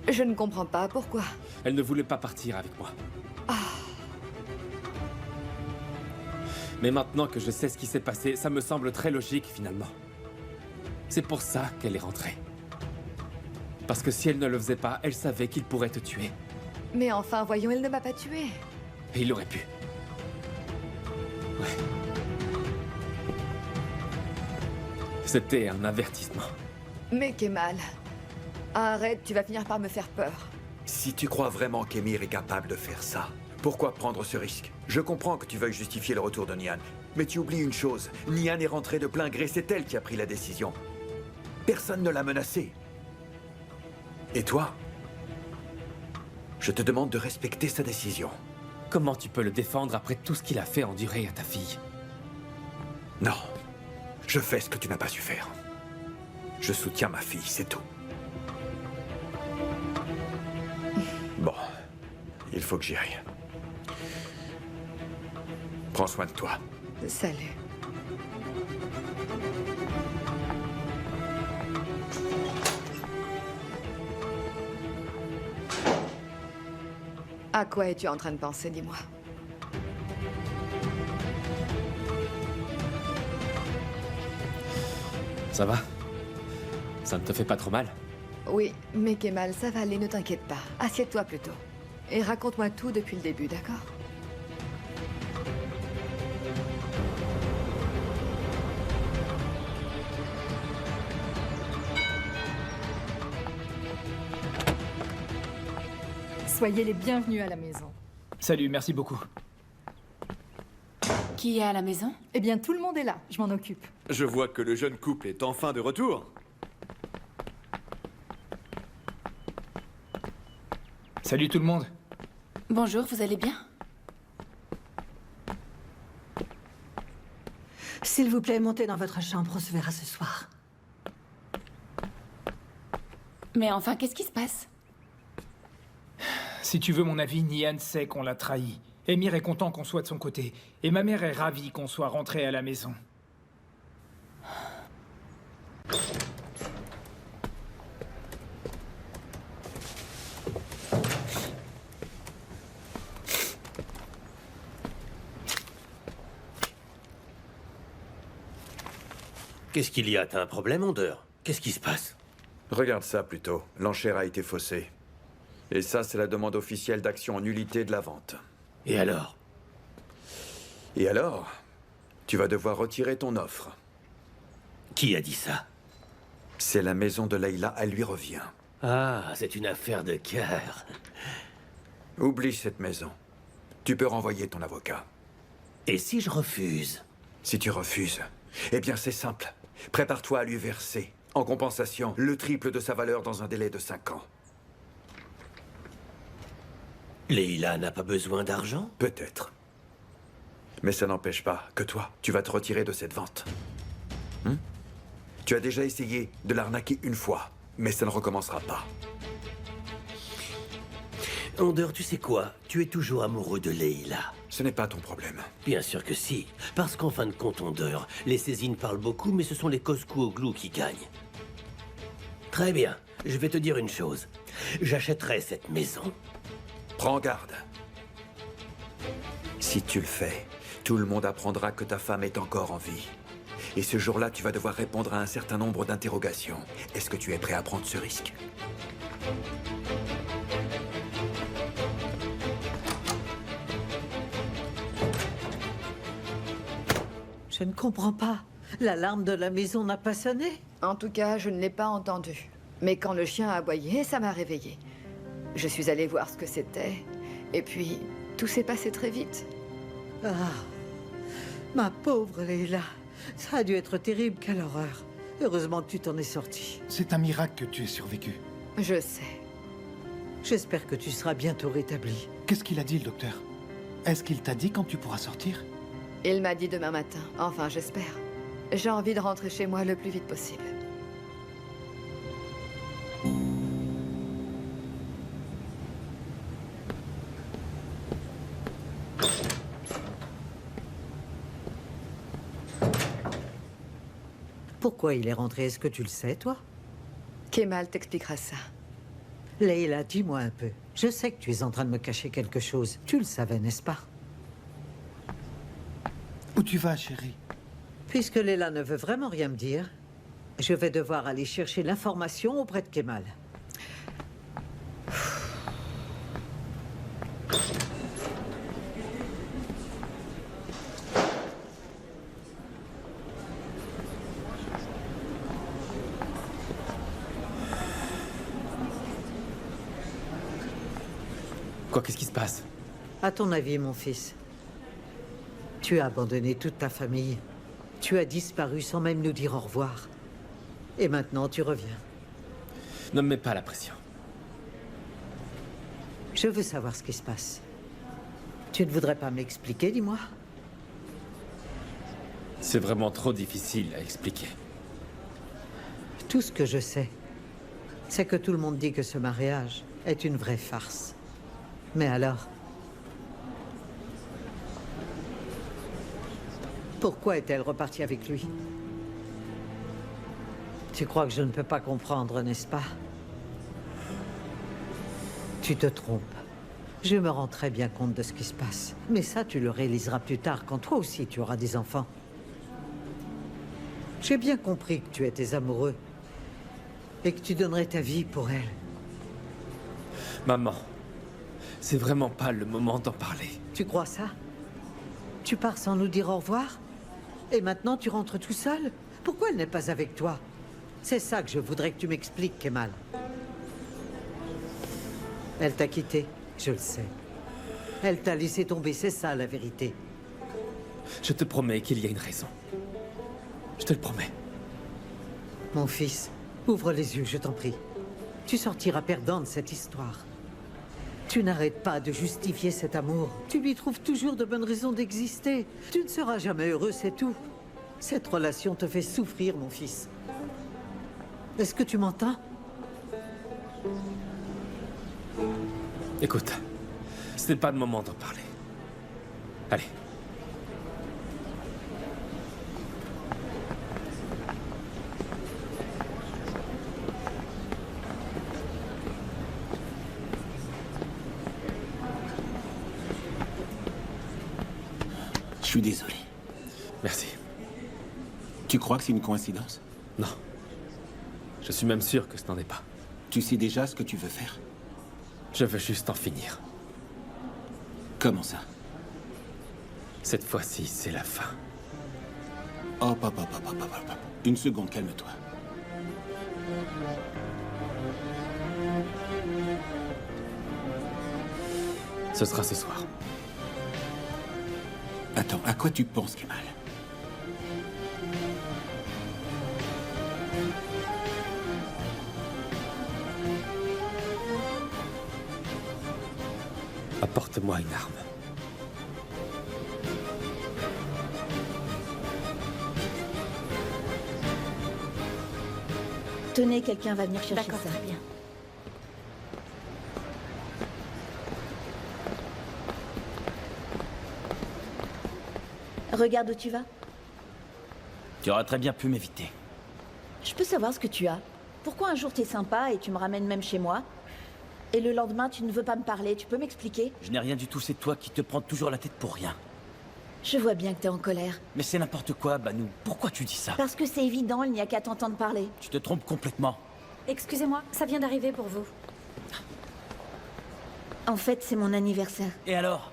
Je ne comprends pas, pourquoi? Elle ne voulait pas partir avec moi. Mais maintenant que je sais ce qui s'est passé, ça me semble très logique, finalement. C'est pour ça qu'elle est rentrée. Parce que si elle ne le faisait pas, elle savait qu'il pourrait te tuer. Mais enfin, voyons, elle ne m'a pas tué. Et il aurait pu. Ouais. C'était un avertissement. Mais Kemal, arrête, tu vas finir par me faire peur. Si tu crois vraiment qu'Emir est capable de faire ça, pourquoi prendre ce risque? Je comprends que tu veuilles justifier le retour de Nihan, mais tu oublies une chose. Nihan est rentrée de plein gré, c'est elle qui a pris la décision. Personne ne l'a menacée. Et toi? Je te demande de respecter sa décision. Comment tu peux le défendre après tout ce qu'il a fait endurer à ta fille? Non. Je fais ce que tu n'as pas su faire. Je soutiens ma fille, c'est tout. Bon. Il faut que j'y aille. Prends soin de toi. Salut. À quoi es-tu en train de penser, dis-moi? Ça va? Ça ne te fait pas trop mal? Oui, mais Kemal, ça va aller, ne t'inquiète pas. Assieds-toi plutôt. Et raconte-moi tout depuis le début, d'accord? Soyez les bienvenus à la maison. Salut, merci beaucoup. Qui est à la maison? Eh bien, tout le monde est là, je m'en occupe. Je vois que le jeune couple est enfin de retour. Salut tout le monde. Bonjour, vous allez bien? S'il vous plaît, montez dans votre chambre, on se verra ce soir. Mais enfin, qu'est-ce qui se passe? Si tu veux mon avis, Nihan sait qu'on l'a trahi. Emir est content qu'on soit de son côté. Et ma mère est ravie qu'on soit rentré à la maison. Qu'est-ce qu'il y a? T'as un problème, Onder? Qu'est-ce qui se passe? Regarde ça plutôt. L'enchère a été faussée. Et ça, c'est la demande officielle d'action en nullité de la vente. Et alors? Et alors? Tu vas devoir retirer ton offre. Qui a dit ça? C'est la maison de Leila, elle lui revient. Ah, c'est une affaire de cœur. Oublie cette maison. Tu peux renvoyer ton avocat. Et si je refuse? Si tu refuses, eh bien c'est simple. Prépare-toi à lui verser, en compensation, le triple de sa valeur dans un délai de 5 ans. Leila n'a pas besoin d'argent? Peut-être. Mais ça n'empêche pas que toi, tu vas te retirer de cette vente. Tu as déjà essayé de l'arnaquer une fois, mais ça ne recommencera pas. Onder, tu sais quoi? Tu es toujours amoureux de Leila. Ce n'est pas ton problème. Bien sûr que si. Parce qu'en fin de compte, Onder, les saisines parlent beaucoup, mais ce sont les Coscuoglu qui gagnent. Très bien. Je vais te dire une chose. J'achèterai cette maison. Prends garde. Si tu le fais, tout le monde apprendra que ta femme est encore en vie. Et ce jour-là, tu vas devoir répondre à un certain nombre d'interrogations. Est-ce que tu es prêt à prendre ce risque? Je ne comprends pas. L'alarme de la maison n'a pas sonné? En tout cas, je ne l'ai pas entendu. Mais quand le chien a aboyé, ça m'a réveillée. Je suis allée voir ce que c'était. Et puis, tout s'est passé très vite. Ah, ma pauvre Leila. Ça a dû être terrible, quelle horreur. Heureusement que tu t'en es sortie. C'est un miracle que tu aies survécu. Je sais. J'espère que tu seras bientôt rétablie. Qu'est-ce qu'il a dit, le docteur? Est-ce qu'il t'a dit quand tu pourras sortir? Il m'a dit demain matin. Enfin, j'espère. J'ai envie de rentrer chez moi le plus vite possible. Pourquoi il est rentré? Est-ce que tu le sais, toi? Kemal t'expliquera ça. Leila, dis-moi un peu. Je sais que tu es en train de me cacher quelque chose. Tu le savais, n'est-ce pas? Où tu vas, chérie? Puisque Leila ne veut vraiment rien me dire, je vais devoir aller chercher l'information auprès de Kemal. Quoi, qu'est-ce qui se passe? À ton avis, mon fils, tu as abandonné toute ta famille. Tu as disparu sans même nous dire au revoir. Et maintenant, tu reviens. Ne me mets pas la pression. Je veux savoir ce qui se passe. Tu ne voudrais pas m'expliquer, dis-moi? C'est vraiment trop difficile à expliquer. Tout ce que je sais, c'est que tout le monde dit que ce mariage est une vraie farce. Mais alors? Pourquoi est-elle repartie avec lui? Tu crois que je ne peux pas comprendre, n'est-ce pas? Tu te trompes. Je me rends très bien compte de ce qui se passe. Mais ça, tu le réaliseras plus tard, quand toi aussi tu auras des enfants. J'ai bien compris que tu étais amoureux. Et que tu donnerais ta vie pour elle. Maman, c'est vraiment pas le moment d'en parler. Tu crois ça? Tu pars sans nous dire au revoir? Et maintenant tu rentres tout seul? Pourquoi elle n'est pas avec toi? C'est ça que je voudrais que tu m'expliques, Kemal. Elle t'a quitté, je le sais. Elle t'a laissé tomber, c'est ça la vérité. Je te promets qu'il y a une raison. Je te le promets. Mon fils, ouvre les yeux, je t'en prie. Tu sortiras perdant de cette histoire. Tu n'arrêtes pas de justifier cet amour. Tu lui trouves toujours de bonnes raisons d'exister. Tu ne seras jamais heureux, c'est tout. Cette relation te fait souffrir, mon fils. Est-ce que tu m'entends? Écoute, ce n'est pas le moment d'en parler. Allez. Je suis désolé. Merci. Tu crois que c'est une coïncidence? Non. Je suis même sûr que ce n'en est pas. Tu sais déjà ce que tu veux faire? Je veux juste en finir. Comment ça? Cette fois-ci, c'est la fin. Oh, papa. Une seconde, calme-toi. Ce sera ce soir. Attends, à quoi tu penses, Kemal? Apporte-moi une arme. Tenez, quelqu'un va venir chercher ça. D'accord, très bien. Regarde où tu vas. Tu aurais très bien pu m'éviter. Je peux savoir ce que tu as. Pourquoi un jour t'es sympa et tu me ramènes même chez moi? Et le lendemain, tu ne veux pas me parler, tu peux m'expliquer? Je n'ai rien du tout, c'est toi qui te prends toujours la tête pour rien. Je vois bien que t'es en colère. Mais c'est n'importe quoi, Banu. Pourquoi tu dis ça? Parce que c'est évident, il n'y a qu'à t'entendre parler. Tu te trompes complètement. Excusez-moi, ça vient d'arriver pour vous. En fait, c'est mon anniversaire. Et alors?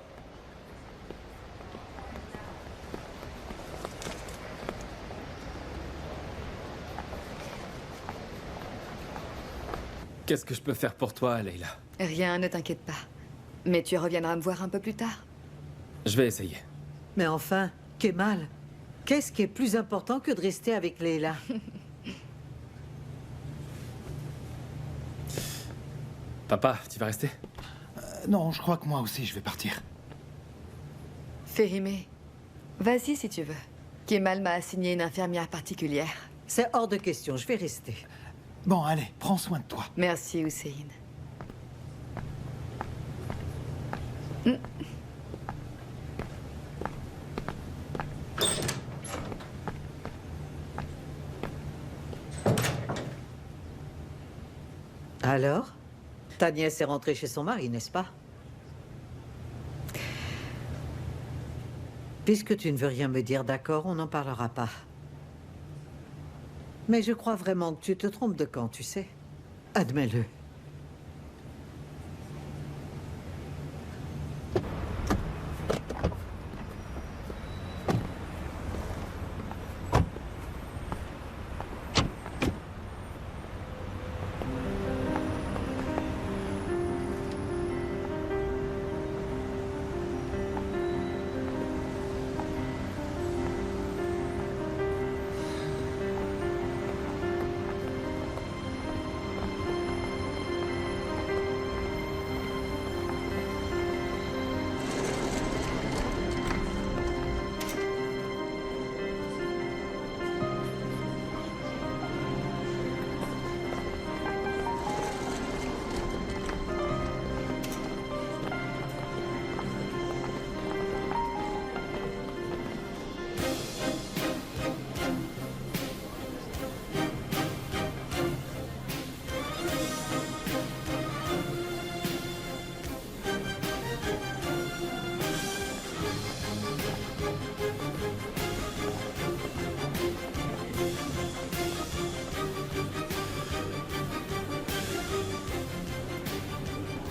Qu'est-ce que je peux faire pour toi, Leila? Rien, ne t'inquiète pas. Mais tu reviendras me voir un peu plus tard. Je vais essayer. Mais enfin, Kemal, qu'est-ce qui est plus important que de rester avec Leila? Papa, tu vas rester? Non, je crois que moi aussi, je vais partir. Fehime, vas-y si tu veux. Kemal m'a assigné une infirmière particulière. C'est hors de question, je vais rester. Bon, allez, prends soin de toi. Merci, Hussein. Alors? Ta nièce est rentrée chez son mari, n'est-ce pas? Puisque tu ne veux rien me dire, d'accord, on n'en parlera pas. Mais je crois vraiment que tu te trompes de camp, tu sais. Admets-le.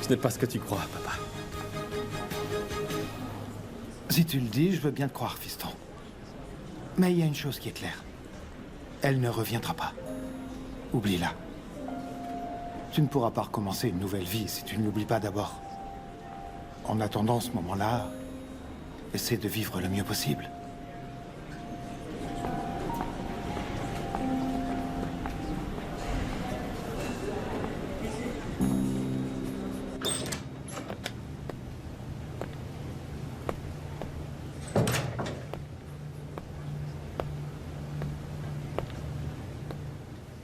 Ce n'est pas ce que tu crois, papa. Si tu le dis, je veux bien te croire, fiston. Mais il y a une chose qui est claire. Elle ne reviendra pas. Oublie-la. Tu ne pourras pas recommencer une nouvelle vie si tu ne l'oublies pas d'abord. En attendant ce moment-là, essaie de vivre le mieux possible.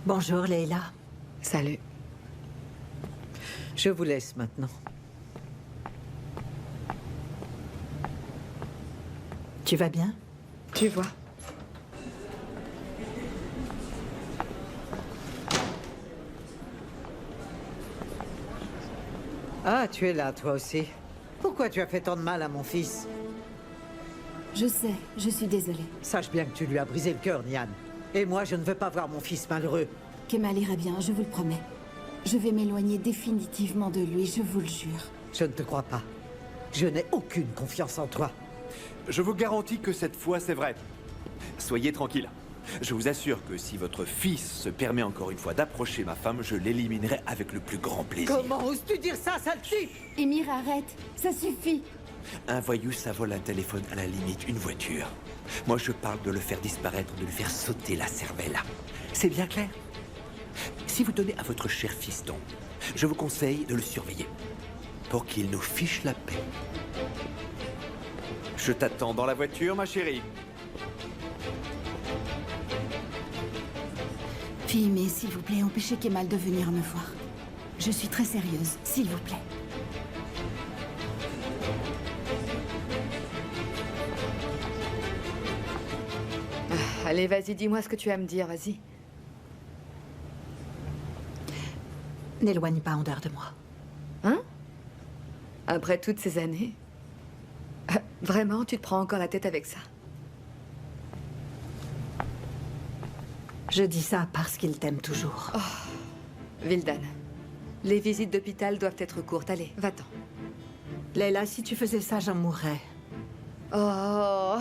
Bonjour, Leila. Salut. Je vous laisse maintenant. Tu vas bien? Tu vois. Ah, tu es là, toi aussi. Pourquoi tu as fait tant de mal à mon fils? Je sais, je suis désolée. Sache bien que tu lui as brisé le cœur, Nian. Et moi, je ne veux pas voir mon fils malheureux. Kemal ira bien, je vous le promets. Je vais m'éloigner définitivement de lui, je vous le jure. Je ne te crois pas. Je n'ai aucune confiance en toi. Je vous garantis que cette fois, c'est vrai. Soyez tranquille. Je vous assure que si votre fils se permet encore une fois d'approcher ma femme, je l'éliminerai avec le plus grand plaisir. Comment oses-tu dire ça, sale type? Émir, arrête. Ça suffit. Un voyou, ça vole un téléphone, à la limite une voiture. Moi, je parle de le faire disparaître, de lui faire sauter la cervelle. C'est bien clair? Si vous tenez à votre cher fiston, je vous conseille de le surveiller pour qu'il nous fiche la paix. Je t'attends dans la voiture, ma chérie. Fille, mais s'il vous plaît, empêchez Kemal de venir me voir. Je suis très sérieuse, s'il vous plaît. Allez, vas-y, dis-moi ce que tu as à me dire, vas-y. N'éloigne pas Ander de moi. Hein? Après toutes ces années? Vraiment, tu te prends encore la tête avec ça? Je dis ça parce qu'il t'aime toujours. Oh, Vildan, les visites d'hôpital doivent être courtes. Allez, va-t'en. Leila, si tu faisais ça, j'en mourrais. Oh,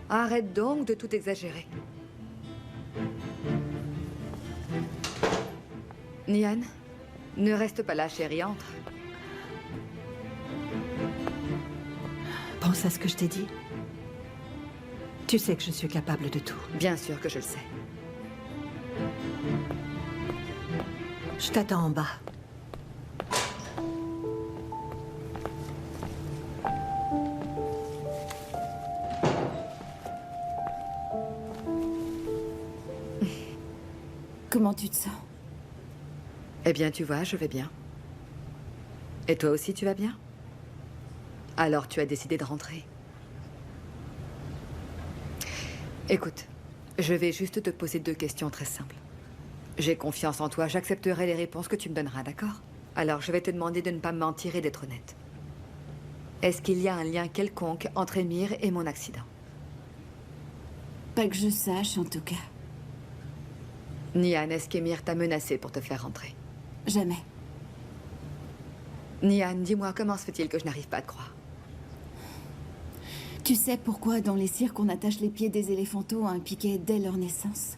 arrête donc de tout exagérer. Nian, ne reste pas là, chérie, entre. Pense à ce que je t'ai dit. Tu sais que je suis capable de tout. Bien sûr que je le sais. Je t'attends en bas. Comment tu te sens? Eh bien, tu vois, je vais bien. Et toi aussi, tu vas bien? Alors, tu as décidé de rentrer. Écoute, je vais juste te poser 2 questions très simples. J'ai confiance en toi, j'accepterai les réponses que tu me donneras, d'accord? Alors, je vais te demander de ne pas me mentir et d'être honnête. Est-ce qu'il y a un lien quelconque entre Émir et mon accident? Pas que je sache, en tout cas. Nian, est-ce qu'Émir t'a menacé pour te faire rentrer? Jamais. Nian, dis-moi, comment se fait-il que je n'arrive pas à te croire? Tu sais pourquoi dans les cirques on attache les pieds des éléphantos à un piquet dès leur naissance?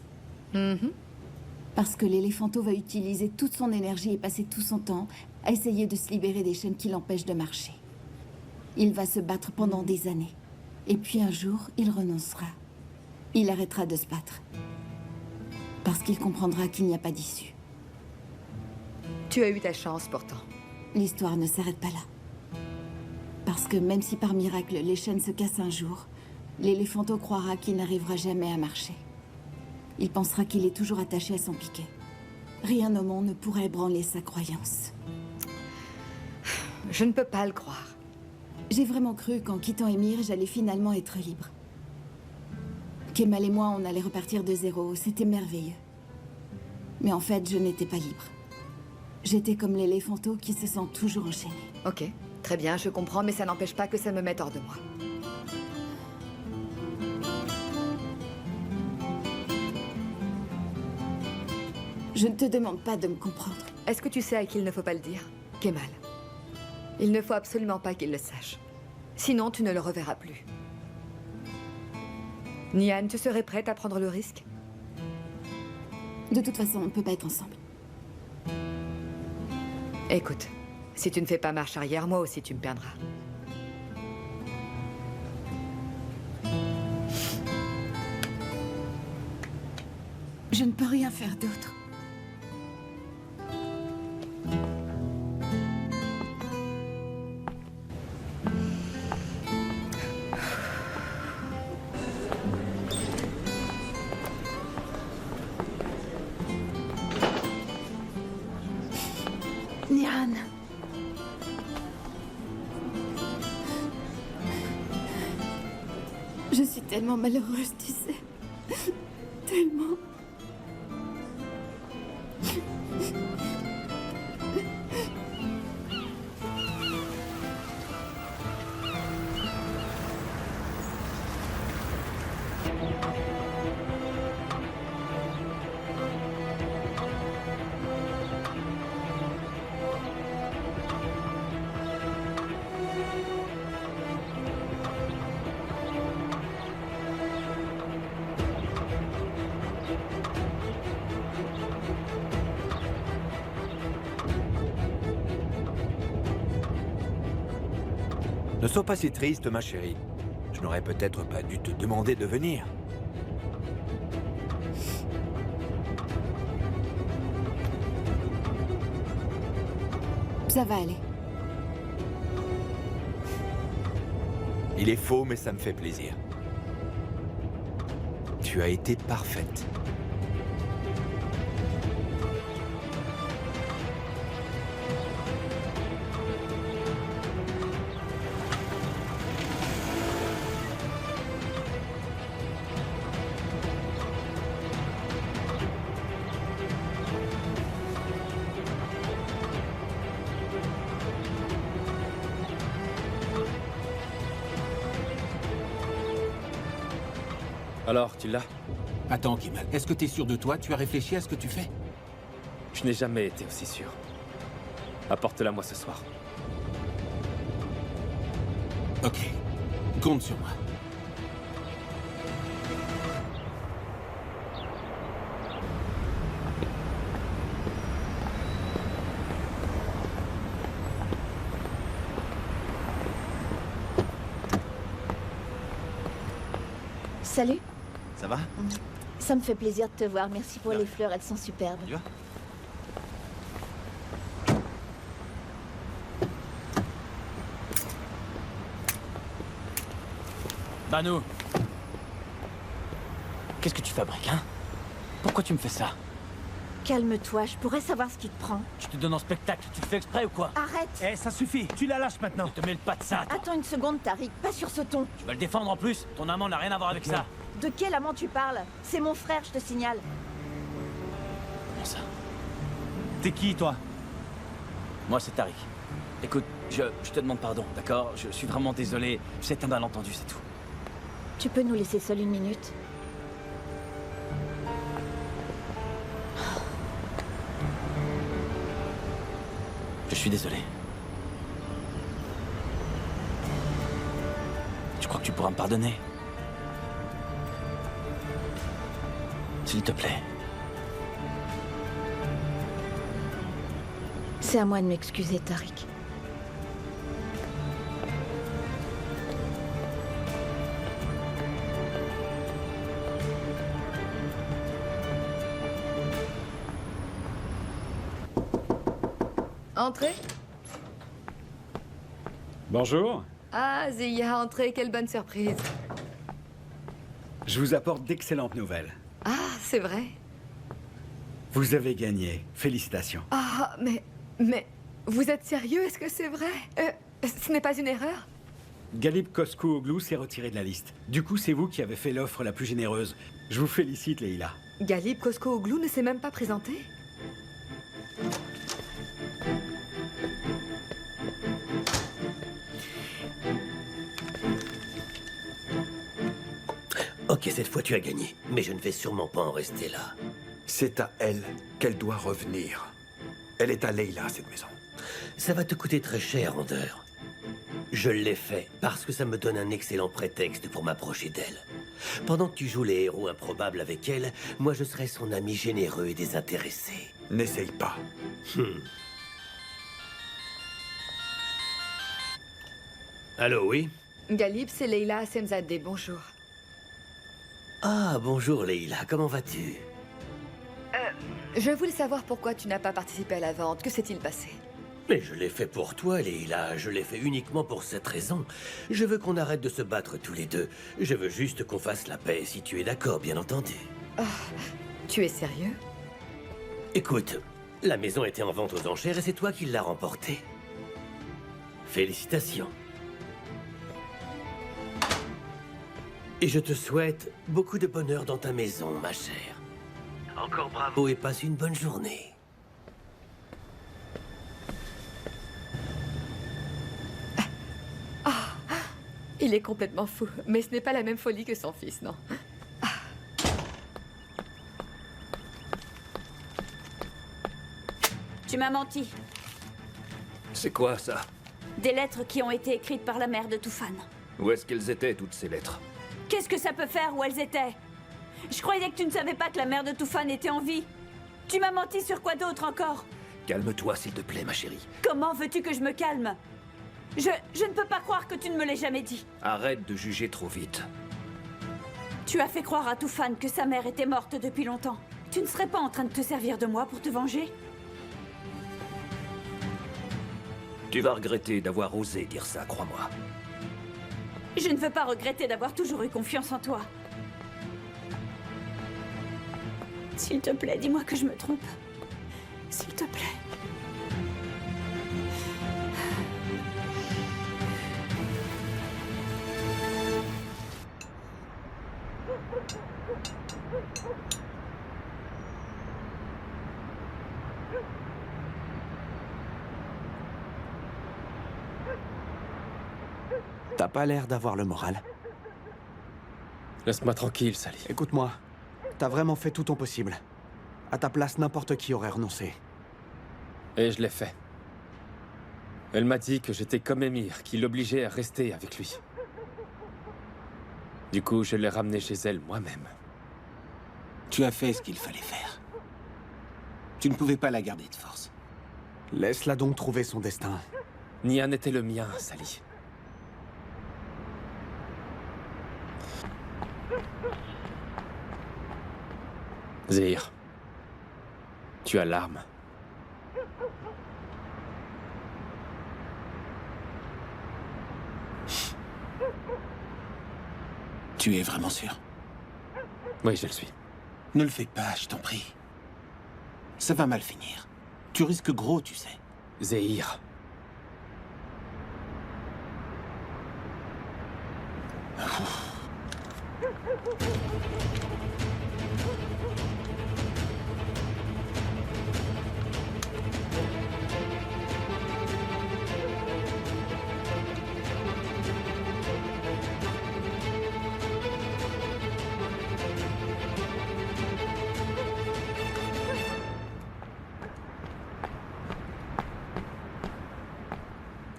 Parce que l'éléphanto va utiliser toute son énergie et passer tout son temps à essayer de se libérer des chaînes qui l'empêchent de marcher. Il va se battre pendant des années. Et puis un jour, il renoncera. Il arrêtera de se battre. Parce qu'il comprendra qu'il n'y a pas d'issue. Tu as eu ta chance pourtant. L'histoire ne s'arrête pas là. Parce que même si par miracle les chaînes se cassent un jour, l'éléphanto croira qu'il n'arrivera jamais à marcher. Il pensera qu'il est toujours attaché à son piquet. Rien au monde ne pourrait ébranler sa croyance. Je ne peux pas le croire. J'ai vraiment cru qu'en quittant Émir, j'allais finalement être libre. Kemal et moi, on allait repartir de zéro. C'était merveilleux. Mais en fait, je n'étais pas libre. J'étais comme l'éléphanto qui se sent toujours enchaîné. Ok, très bien, je comprends, mais ça n'empêche pas que ça me mette hors de moi. Je ne te demande pas de me comprendre. Est-ce que tu sais à qui il ne faut pas le dire? Kemal. Il ne faut absolument pas qu'il le sache. Sinon, tu ne le reverras plus. Nian, tu serais prête à prendre le risque? De toute façon, on ne peut pas être ensemble. Écoute, si tu ne fais pas marche arrière, moi aussi tu me perdras. Je ne peux rien faire d'autre. Nian. Je suis tellement malheureuse, tu sais. Tellement. Ne sois pas si triste, ma chérie. Je n'aurais peut-être pas dû te demander de venir. Ça va aller. Il est faux, mais ça me fait plaisir. Tu as été parfaite. Alors, tu l'as? Attends, Kemal, est-ce que t'es sûr de toi? Tu as réfléchi à ce que tu fais? Je n'ai jamais été aussi sûr. Apporte-la moi ce soir. Ok. Compte sur moi. Salut. Ça va? Ça me fait plaisir de te voir. Merci pour les fleurs, elles sont superbes. Tu vas? Banu! Qu'est-ce que tu fabriques, hein? Pourquoi tu me fais ça? Calme-toi, je pourrais savoir ce qui te prend. Je te donne en spectacle, tu le fais exprès ou quoi? Arrête! Eh, ça suffit, tu la lâches maintenant. Ne te mêle pas de ça. Attends une seconde, Tariq, pas sur ce ton. Tu vas le défendre en plus? Ton amant n'a rien à voir avec ça. De quel amant tu parles? C'est mon frère, je te signale. Comment ça? T'es qui, toi? Moi, c'est Tariq. Écoute, je te demande pardon, d'accord? Je suis vraiment désolé. C'est un malentendu, c'est tout. Tu peux nous laisser seuls une minute? Je suis désolé. Tu crois que tu pourras me pardonner? S'il te plaît. C'est à moi de m'excuser, Tariq. Entrez. Bonjour. Ah, Zia, entrez, quelle bonne surprise. Je vous apporte d'excellentes nouvelles. Ah, c'est vrai. Vous avez gagné. Félicitations. Ah, mais, vous êtes sérieux? Est-ce que c'est vrai? Ce n'est pas une erreur? Galib Koskooglu s'est retiré de la liste. Du coup, c'est vous qui avez fait l'offre la plus généreuse. Je vous félicite, Leila. Galib Koskooglu ne s'est même pas présenté? Ok, cette fois tu as gagné, mais je ne vais sûrement pas en rester là. C'est à elle qu'elle doit revenir. Elle est à Leila, cette maison. Ça va te coûter très cher, Rondeur. Je l'ai fait parce que ça me donne un excellent prétexte pour m'approcher d'elle. Pendant que tu joues les héros improbables avec elle, moi je serai son ami généreux et désintéressé. N'essaye pas. Allô, oui? Galib, c'est Leila Semzadeh, bonjour. Ah, bonjour Leila, comment vas-tu? Je voulais savoir pourquoi tu n'as pas participé à la vente. Que s'est-il passé? Mais je l'ai fait pour toi, Leila. Je l'ai fait uniquement pour cette raison. Je veux qu'on arrête de se battre tous les deux. Je veux juste qu'on fasse la paix, si tu es d'accord, bien entendu. Oh, tu es sérieux? Écoute, la maison était en vente aux enchères et c'est toi qui l'as remportée. Félicitations. Et je te souhaite beaucoup de bonheur dans ta maison, ma chère. Encore bravo et passe une bonne journée. Ah, il est complètement fou. Mais ce n'est pas la même folie que son fils, non? Tu m'as menti. C'est quoi, ça? Des lettres qui ont été écrites par la mère de Toufan. Où est-ce qu'elles étaient, toutes ces lettres? Qu'est-ce que ça peut faire où elles étaient? Je croyais que tu ne savais pas que la mère de Toufan était en vie. Tu m'as menti sur quoi d'autre encore? Calme-toi, s'il te plaît, ma chérie. Comment veux-tu que je me calme? Je ne peux pas croire que tu ne me l'aies jamais dit. Arrête de juger trop vite. Tu as fait croire à Toufan que sa mère était morte depuis longtemps. Tu ne serais pas en train de te servir de moi pour te venger? Tu vas regretter d'avoir osé dire ça, crois-moi. Je ne veux pas regretter d'avoir toujours eu confiance en toi. S'il te plaît, dis-moi que je me trompe. S'il te plaît. T'as pas l'air d'avoir le moral. Laisse-moi tranquille, Sally. Écoute-moi, t'as vraiment fait tout ton possible. À ta place, n'importe qui aurait renoncé. Et je l'ai fait. Elle m'a dit que j'étais comme Émir, qui l'obligeait à rester avec lui. Du coup, je l'ai ramenée chez elle moi-même. Tu as fait ce qu'il fallait faire. Tu ne pouvais pas la garder de force. Laisse-la donc trouver son destin. Nian était le mien, Sally. Zéhir, tu as l'arme. Tu es vraiment sûr? Oui, je le suis. Ne le fais pas, je t'en prie. Ça va mal finir. Tu risques gros, tu sais. Zéhir.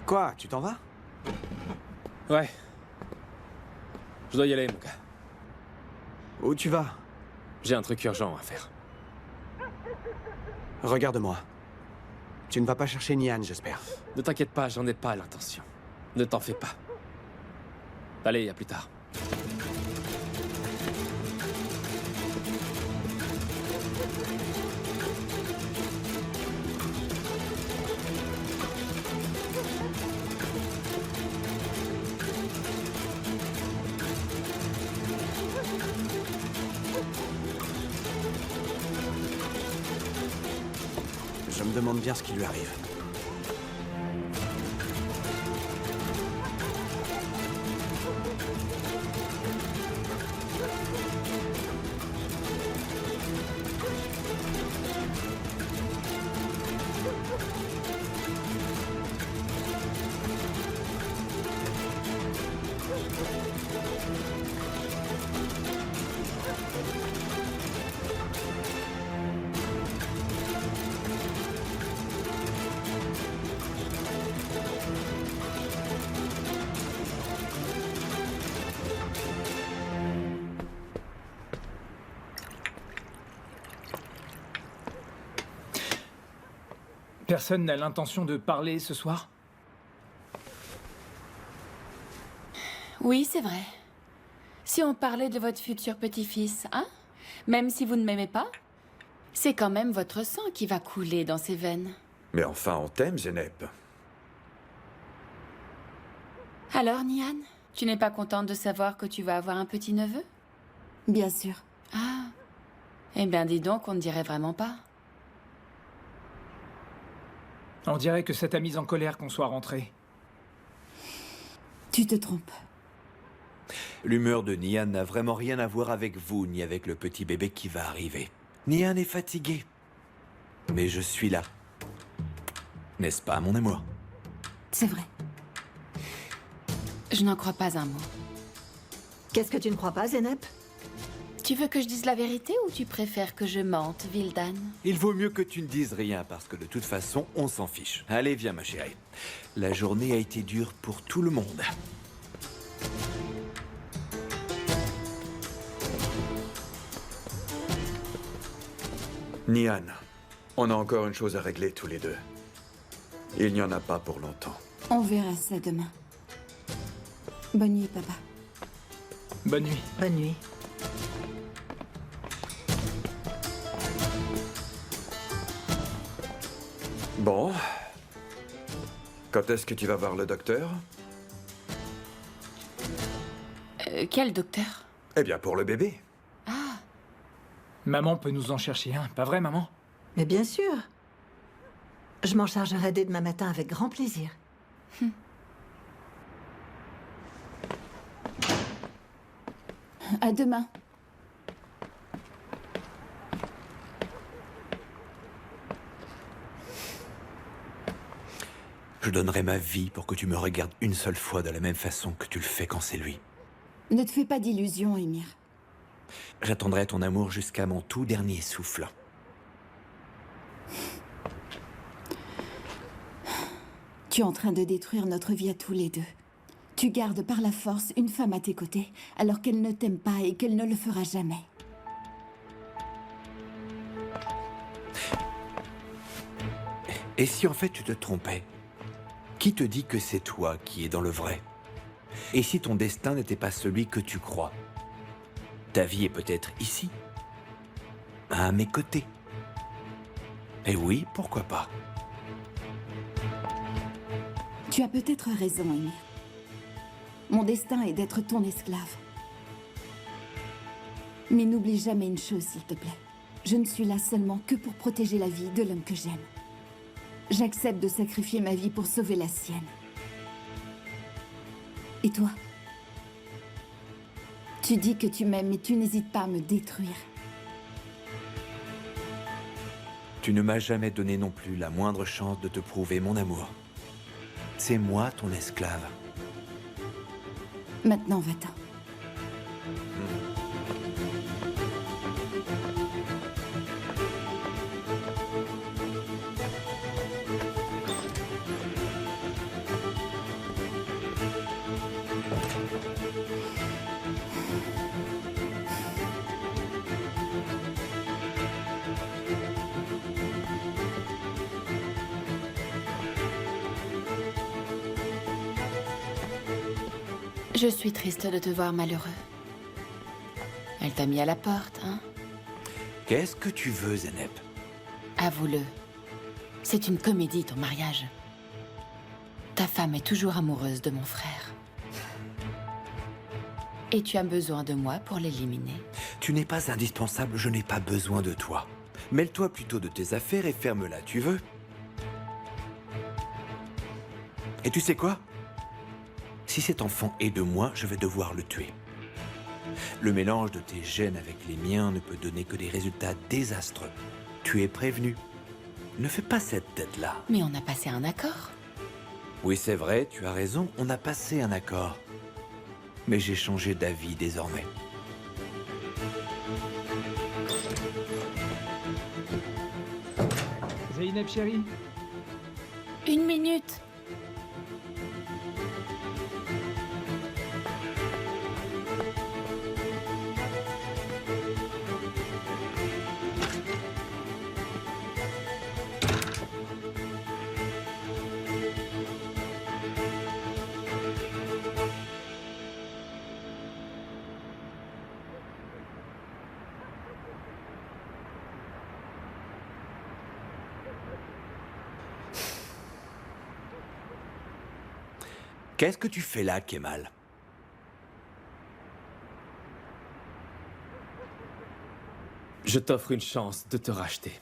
Quoi, tu t'en vas? Ouais. Je dois y aller, mon gars. Où tu vas? J'ai un truc urgent à faire. Regarde-moi. Tu ne vas pas chercher Nian, j'espère. Ne t'inquiète pas, j'en ai pas l'intention. Ne t'en fais pas. Allez, à plus tard. Je me demande bien ce qui lui arrive. Personne n'a l'intention de parler ce soir? Oui, c'est vrai. Si on parlait de votre futur petit-fils, hein? Même si vous ne m'aimez pas, c'est quand même votre sang qui va couler dans ses veines. Mais enfin, on t'aime, Zeynep. Alors, Nian, tu n'es pas contente de savoir que tu vas avoir un petit-neveu? Bien sûr. Ah. Eh bien, dis donc, on ne dirait vraiment pas. On dirait que ça t'a mise en colère qu'on soit rentré. Tu te trompes. L'humeur de Nian n'a vraiment rien à voir avec vous, ni avec le petit bébé qui va arriver. Nian est fatigué. Mais je suis là. N'est-ce pas, mon amour? C'est vrai. Je n'en crois pas un mot. Qu'est-ce que tu ne crois pas, Zeynep? Tu veux que je dise la vérité ou tu préfères que je mente, Vildan? Il vaut mieux que tu ne dises rien, parce que de toute façon, on s'en fiche. Allez, viens, ma chérie. La journée a été dure pour tout le monde. Nian, on a encore une chose à régler tous les deux. Il n'y en a pas pour longtemps. On verra ça demain. Bonne nuit, papa. Bonne nuit. Bonne nuit. Bon. Quand est-ce que tu vas voir le docteur? Quel docteur? Eh bien, pour le bébé. Maman peut nous en chercher un, pas vrai, maman? Mais bien sûr. Je m'en chargerai dès demain matin avec grand plaisir. À demain. Je donnerai ma vie pour que tu me regardes une seule fois de la même façon que tu le fais quand c'est lui. Ne te fais pas d'illusions, Émir. J'attendrai ton amour jusqu'à mon tout dernier souffle. Tu es en train de détruire notre vie à tous les deux. Tu gardes par la force une femme à tes côtés, alors qu'elle ne t'aime pas et qu'elle ne le fera jamais. Et si en fait tu te trompais? Qui te dit que c'est toi qui es dans le vrai? Et si ton destin n'était pas celui que tu crois? Ta vie est peut-être ici, à mes côtés. Et oui, pourquoi pas? Tu as peut-être raison, Émir. Mon destin est d'être ton esclave. Mais n'oublie jamais une chose, s'il te plaît. Je ne suis là seulement que pour protéger la vie de l'homme que j'aime. J'accepte de sacrifier ma vie pour sauver la sienne. Et toi? Tu dis que tu m'aimes, mais tu n'hésites pas à me détruire. Tu ne m'as jamais donné non plus la moindre chance de te prouver mon amour. C'est moi ton esclave. Maintenant, va-t'en. Je suis triste de te voir malheureux. Elle t'a mis à la porte, hein? Qu'est-ce que tu veux, Zeynep? Avoue-le. C'est une comédie, ton mariage. Ta femme est toujours amoureuse de mon frère. Et tu as besoin de moi pour l'éliminer. Tu n'es pas indispensable, je n'ai pas besoin de toi. Mêle-toi plutôt de tes affaires et ferme-la, tu veux? Et tu sais quoi? Si cet enfant est de moi, je vais devoir le tuer. Le mélange de tes gènes avec les miens ne peut donner que des résultats désastreux. Tu es prévenu. Ne fais pas cette tête-là. Mais on a passé un accord. Oui, c'est vrai, tu as raison, on a passé un accord. Mais j'ai changé d'avis désormais. Zeynep, chérie? 1 minute. Qu'est-ce que tu fais là, Kemal? Je t'offre une chance de te racheter.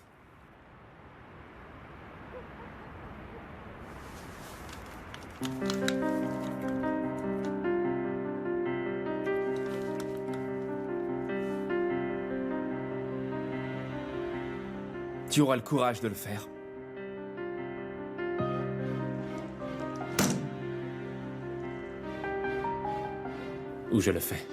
Tu auras le courage de le faire. Ou je le fais.